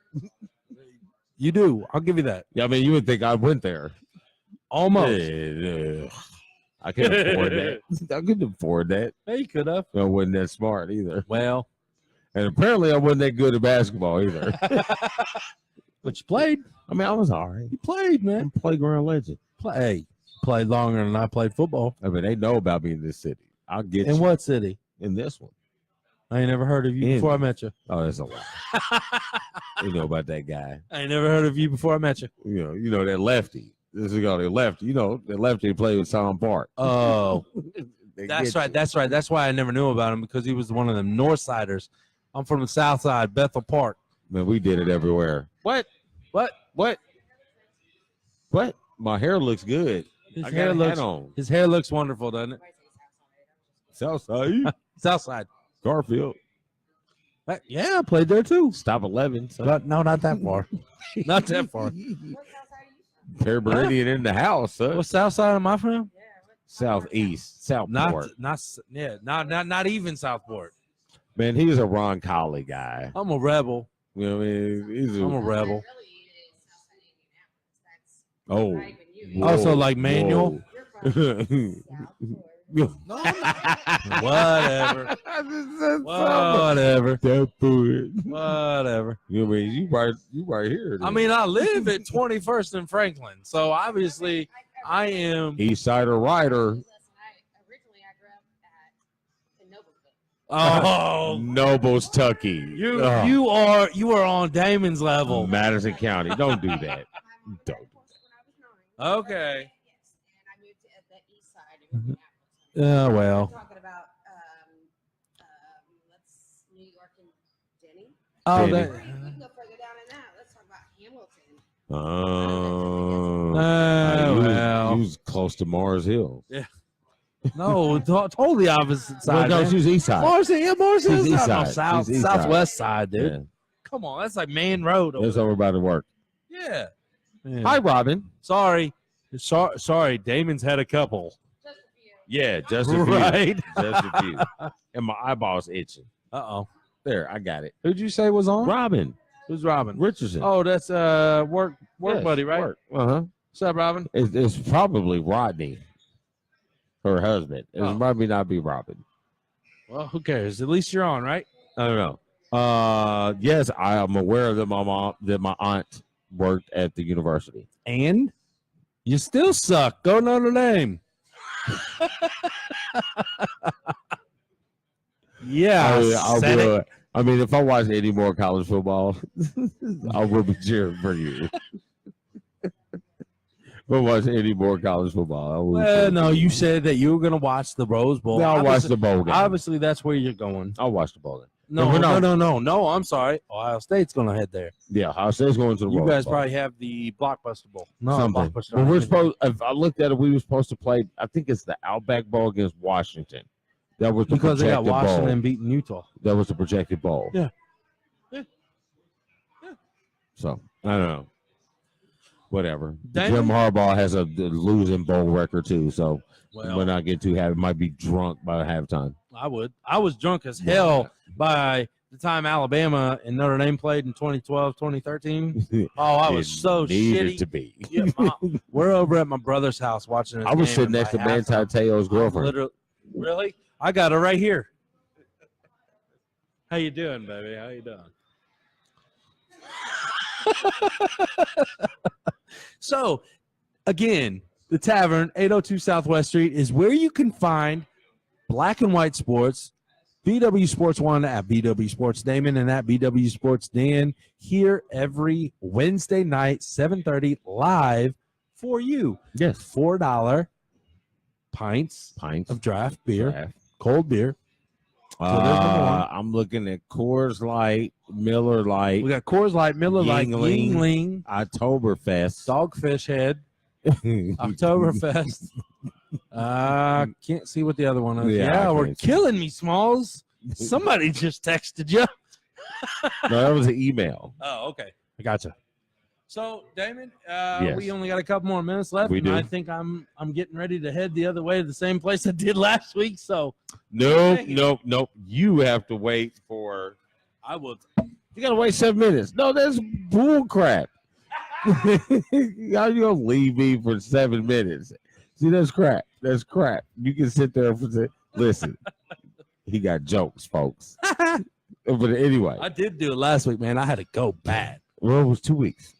You do. I'll give you that. Yeah, I mean, you would think I went there. Almost. I can't afford that. I couldn't afford that. Hey, you could have. I wasn't that smart either. Well, And apparently I wasn't that good at basketball either. but you played. I mean, I was all right. You played, man. I'm playground legend. Played longer than I played football. I mean, they know about me in this city. I'll get In you what city? in this one. I ain't never heard of you before I met you. Oh, that's a lie. You know about that guy. I ain't never heard of you before I met you. You know that lefty. This is called the lefty. You know, the lefty played with Tom Park. Oh, that's right. That's right. That's why I never knew about him, because he was one of them North Siders. I'm from the South Side, Bethel Park. Man, we did it everywhere. What? My hair looks good. His I hair got a looks hat on. His hair looks wonderful, doesn't it? Southside. Southside. Garfield. Yeah, I played there too. Stop 11. But no, not that far. Not that far. Fair Meridian in the house, son. What South Side am I from? Southeast. Southport. Not even Southport. Man, he's a Ron Colley guy. I'm a rebel. You know what I mean? I'm a rebel. Oh. Also, like Manual. Whatever. Whatever. Whatever. You know what I mean? You right here. I mean, I live at 21st and Franklin, so obviously I am East Sider Rider. Oh, Nobles Tucky. you are on Damon's level. Madison County. Don't do that. Don't. Okay. Yeah, well. Talking about New York and Denny. Oh, Denny. that. We can go further down in that. Let's talk about Hamilton. Well. You was close to Mars Hill. No, totally opposite side. Well, no, man. she's east side. Mars Hill, She's east no, side. She's east southwest side, dude. Yeah. Come on, that's like Main Road. That's how we're about to work. Yeah. Hi, Robin. Sorry, Damon's had a couple. Yeah, just a few. Right. Just a few. And my eyeball's itching. Uh-oh. There, I got it. Who'd you say was on? Robin Who's Robin? Richardson. Oh, that's work Yes, buddy, right? work. Uh-huh. What's up, Robin? It's probably Rodney, her husband. It might not be Robin. Well, who cares? At least you're on, right? I don't know. Yes, I am aware that my aunt worked at the university. And you still suck. Go Notre Dame. Yeah, I will. I mean, if I watch any more college football, I will be cheering for you. If I watch any more college football, I will. Well, no, you said that you were going to watch the Rose Bowl. I'll watch the bowl game. Obviously, that's where you're going. I'll watch the bowl game. No, I'm sorry. Ohio State's going to head there. Yeah, Ohio State's going to the You Rose guys Bowl. probably have the Blockbuster Bowl. No, Something. Blockbuster. Well, we're supposed. If I looked at it, we were supposed to play. I think it's the Outback Bowl against Washington. That was the because they got projected Washington bowl. beating Utah. That was the projected bowl. Yeah. So I don't know. Whatever. Damon? Jim Harbaugh has a losing bowl record too, so Well, when I get too happy, might be drunk by halftime. I would. I was drunk as hell by the time Alabama and Notre Dame played in 2012, 2013. Oh, I was so needed shitty. to be. Yeah, we're over at my brother's house watching this I was game, sitting and next to by Manti halftime, Te'o's I'm girlfriend. literally- Really? I got her right here. How you doing, baby? How you doing? So, again, the Tavern, 802 Southwest Street, is where you can find black and white sports. BW Sports 1 at BW Sports Damon and at BW Sports Dan here every Wednesday night, 7:30 live for you. Yes. $4 pints Pints of draft beer, Draft. cold beer. So there's number one. I'm looking at Coors Light, Miller Lite, We got Coors Light, Miller Lite, Yingling. Yingling, Oktoberfest. Dogfish Head, Oktoberfest. Can't see what the other one is. Yeah, Yeah, I we're can't see. killing me, Smalls. Somebody just texted you. No, that was an email. Oh, okay. I gotcha. So, Damon, Yes. we only got a couple more minutes left. We and do. I think I'm getting ready to head the other way to the same place I did last week. So Nope. You have to wait for. I will. You gotta wait 7 minutes. No, that's bull crap. How you gonna leave me for 7 minutes? See, that's crap. That's crap. You can sit there for listen. He got jokes, folks. But anyway, I did do it last week, man. I had to go bad. well, it was 2 weeks.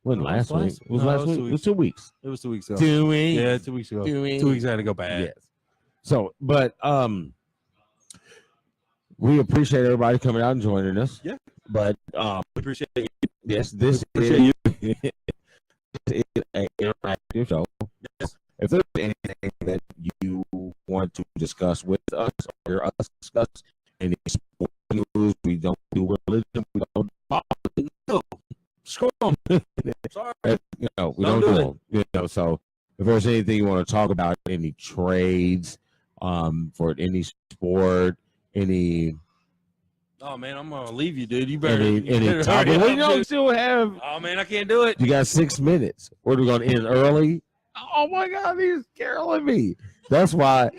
Wasn't No, last it was week. last- It was no, last it was week. 2 It was 2 weeks. It was 2 weeks ago. 2 weeks. Yeah, 2 weeks ago. 2 weeks I had to go bad. Yes. So, but we appreciate everybody coming out and joining us. Yeah. But Appreciate you. yes, this Appreciate is, this is an interactive show. Yes. If there's anything that you want to discuss with us or hear us discuss, any sports news, we don't do religion, we don't politics. No. Screw 'em. Sorry. We Don't don't do do them. So if there's anything you want to talk about, any trades, for any sport, any Oh man, I'm gonna leave you, dude. You better. any better topic, hurry we up, don't dude. still have. Oh man, I can't do it. You got 6 minutes. What are we gonna end early? Oh my God, he's caroling me. That's why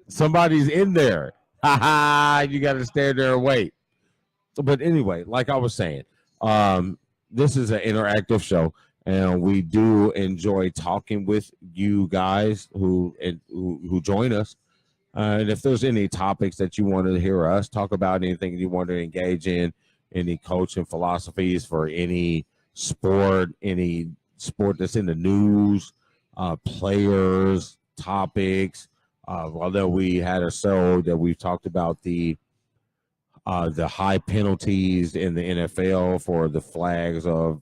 somebody's in there. Ha ha! You got to stand there and wait. But anyway, like I was saying, this is an interactive show, and we do enjoy talking with you guys who join us. And if there's any topics that you want to hear us talk about, anything you want to engage in, any coaching philosophies for any sport that's in the news, players, topics. Although we had a show that we talked about the high penalties in the NFL for the flags of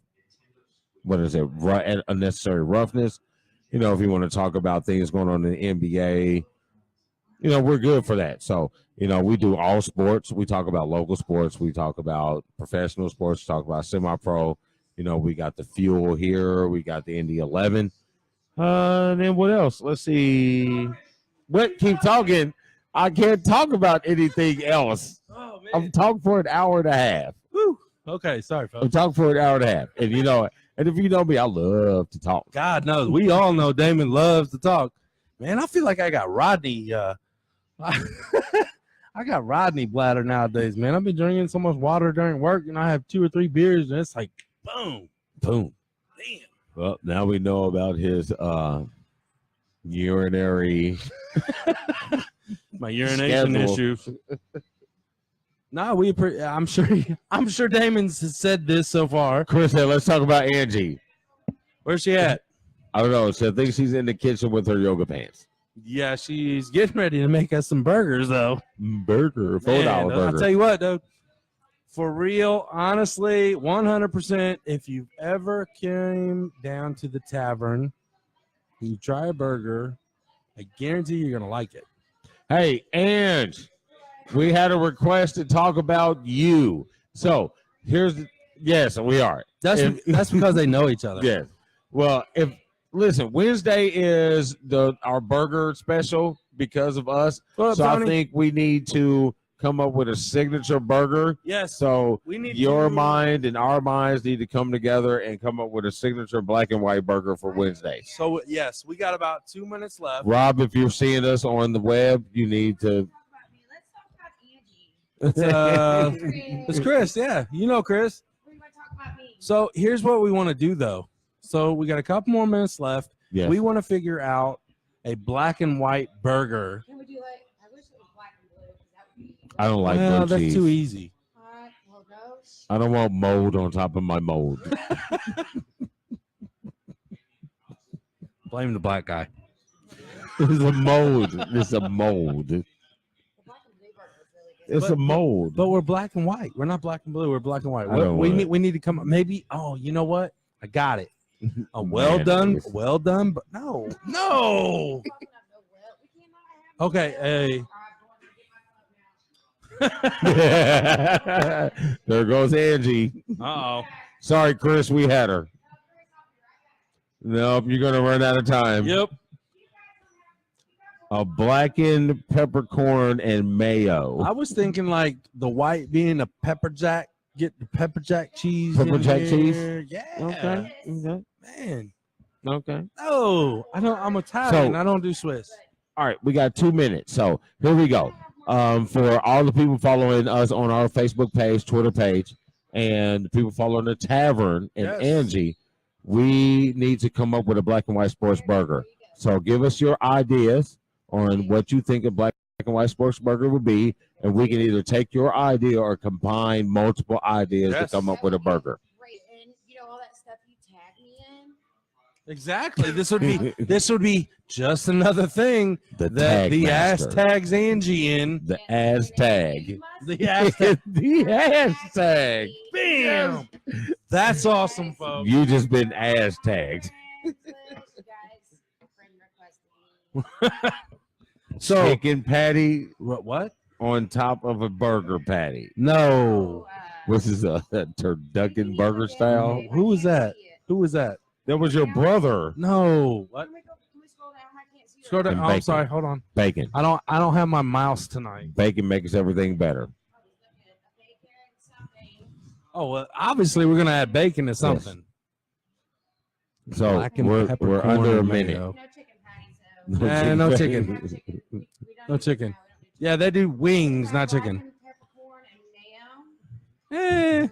unnecessary roughness. If you want to talk about things going on in the NBA, we're good for that. So, we do all sports. We talk about local sports. We talk about professional sports. We talk about semi-pro. We got the Fuel here. We got the Indy 11. And then what else? Let's see. Keep talking. I can't talk about anything else. Oh man. I'm talking for an hour and a half. Woo. Okay, sorry, I'm folks. talking for an hour and a half. And and if you know me, I love to talk. God knows, we all know Damon loves to talk. Man, I feel like I got Rodney. I got Rodney bladder nowadays, man. I've been drinking so much water during work, and I have 2 or 3 beers, and it's like, boom, Boom. damn. Well, now we know about his urinary. My urination Schedule. issues. No, I'm sure Damon's said this so far. Chris said, let's talk about Angie. Where's she at? I don't know. So I think she's in the kitchen with her yoga pants. Yeah, she's getting ready to make us some burgers, though. Burger, $4 Man, I'll burger. tell you what, though. For real, honestly, 100%, if you've ever came down to the tavern and you try a burger, I guarantee you're going to like it. Hey, Ange, we had a request to talk about you. So yes, we are. That's because they know each other. Yes. Well, listen, Wednesday is our burger special because of us. What up, So Tony? I think we need to come up with a signature burger. Yes. So We need your to- mind and our minds need to come together and come up with a signature black and white burger for Wednesday. So, yes, we got about 2 minutes left. Rob, if you're seeing us on the web, you need to. Let's talk about Angie. It's Chris. Yeah. You know Chris. We want to talk about me. So, here's what we want to do, though. So, we got a couple more minutes left. Yes. We want to figure out a black and white burger. Can we do I wish it was black and blue because that would be. I don't like Well, blue that's cheese. too easy. Well, no. I don't want mold on top of my mold. Blame the black guy. It's a mold. It's a mold. The black and blue burger is really good. It's a mold. But we're black and white. We're not black and blue. We're black and white. I don't We want need to come up. Maybe. Oh, you know what? I got it. A well Mayonnaise. done. But no. Okay. Hey. There goes Angie. Uh-oh. Sorry, Chris, we had her. Nope, you're gonna run out of time. Yep. A blackened peppercorn and mayo. I was thinking like the white being a pepper jack. Get the pepper jack cheese. Pepper in jack here. cheese? Yeah. Okay. Man. Okay. No, I don't. I'm Italian. So- I don't do Swiss. All right, we got 2 minutes. So here we go. For all the people following us on our Facebook page, Twitter page, and the people following the Tavern and Yes. Angie, we need to come up with a black and white sports burger. So give us your ideas on what you think a black and white sports burger would be, and we can either take your idea or combine multiple ideas Yes. to come up with a burger. Great. And all that stuff you tag me in, Exactly. This would be just another thing The that tag the master. ass tags Angie in. The ass tag. The ass tag. The ass tag. Bam. That's awesome, folks. You just been ass tagged. So Chicken patty what? on top of a burger patty. No. This is a turducken burger style. Who was that? Who was that? That was your brother. No. What? Scroll down. And Oh, I'm bacon. sorry. Hold on. Bacon. I don't have my mouse tonight. Bacon makes everything better. Oh, well, obviously we're gonna add bacon to something. So Black and we're peppercorn under a and minute. mayo. No chicken patty, so. No chicken. No chicken. Yeah, they do wings, not chicken. Eh,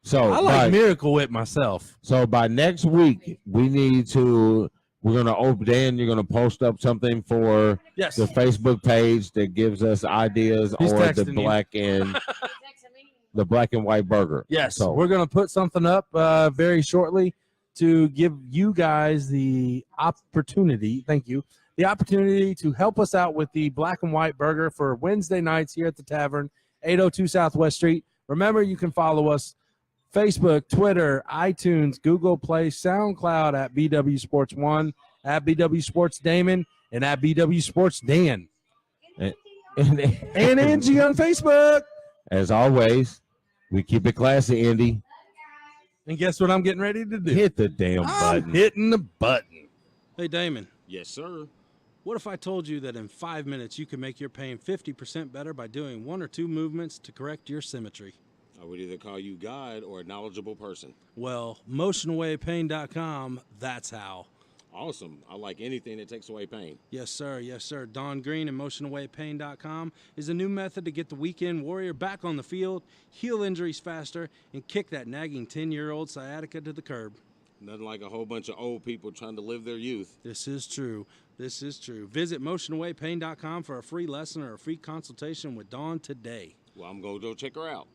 So I like Miracle Whip myself. So by next week, we're gonna open. Dan, you're gonna post up something for Yes. the Facebook page that gives us ideas He's or the texting you. black and white burger. Yes. So We're gonna put something up very shortly to give you guys the opportunity. Thank you. The opportunity to help us out with the black and white burger for Wednesday nights here at the Tavern, 802 Southwest Street. Remember, you can follow us Facebook, Twitter, iTunes, Google Play, SoundCloud at BW Sports 1, at BW Sports Damon, and at BW Sports Dan. and And Angie on Facebook. as always, we keep it classy, Indy. And guess what I'm getting ready to do? Hit the damn I'm button. hitting the button. Hey, Damon, Yes, sir. what if I told you that in 5 minutes you can make your pain 50% better by doing 1 or 2 movements to correct your symmetry? I would either call you guide or a knowledgeable person. Well, motionawaypain.com, that's how. Awesome. I like anything that takes away pain. Yes, sir. Yes, sir. Don Green and motionawaypain.com is a new method to get the weekend warrior back on the field, heal injuries faster, and kick that nagging 10-year-old sciatica to the curb. Nothing like a whole bunch of old people trying to live their youth. This is true. This is true. Visit motionawaypain.com for a free lesson or a free consultation with Dawn today. Well, I'm going to go check her out.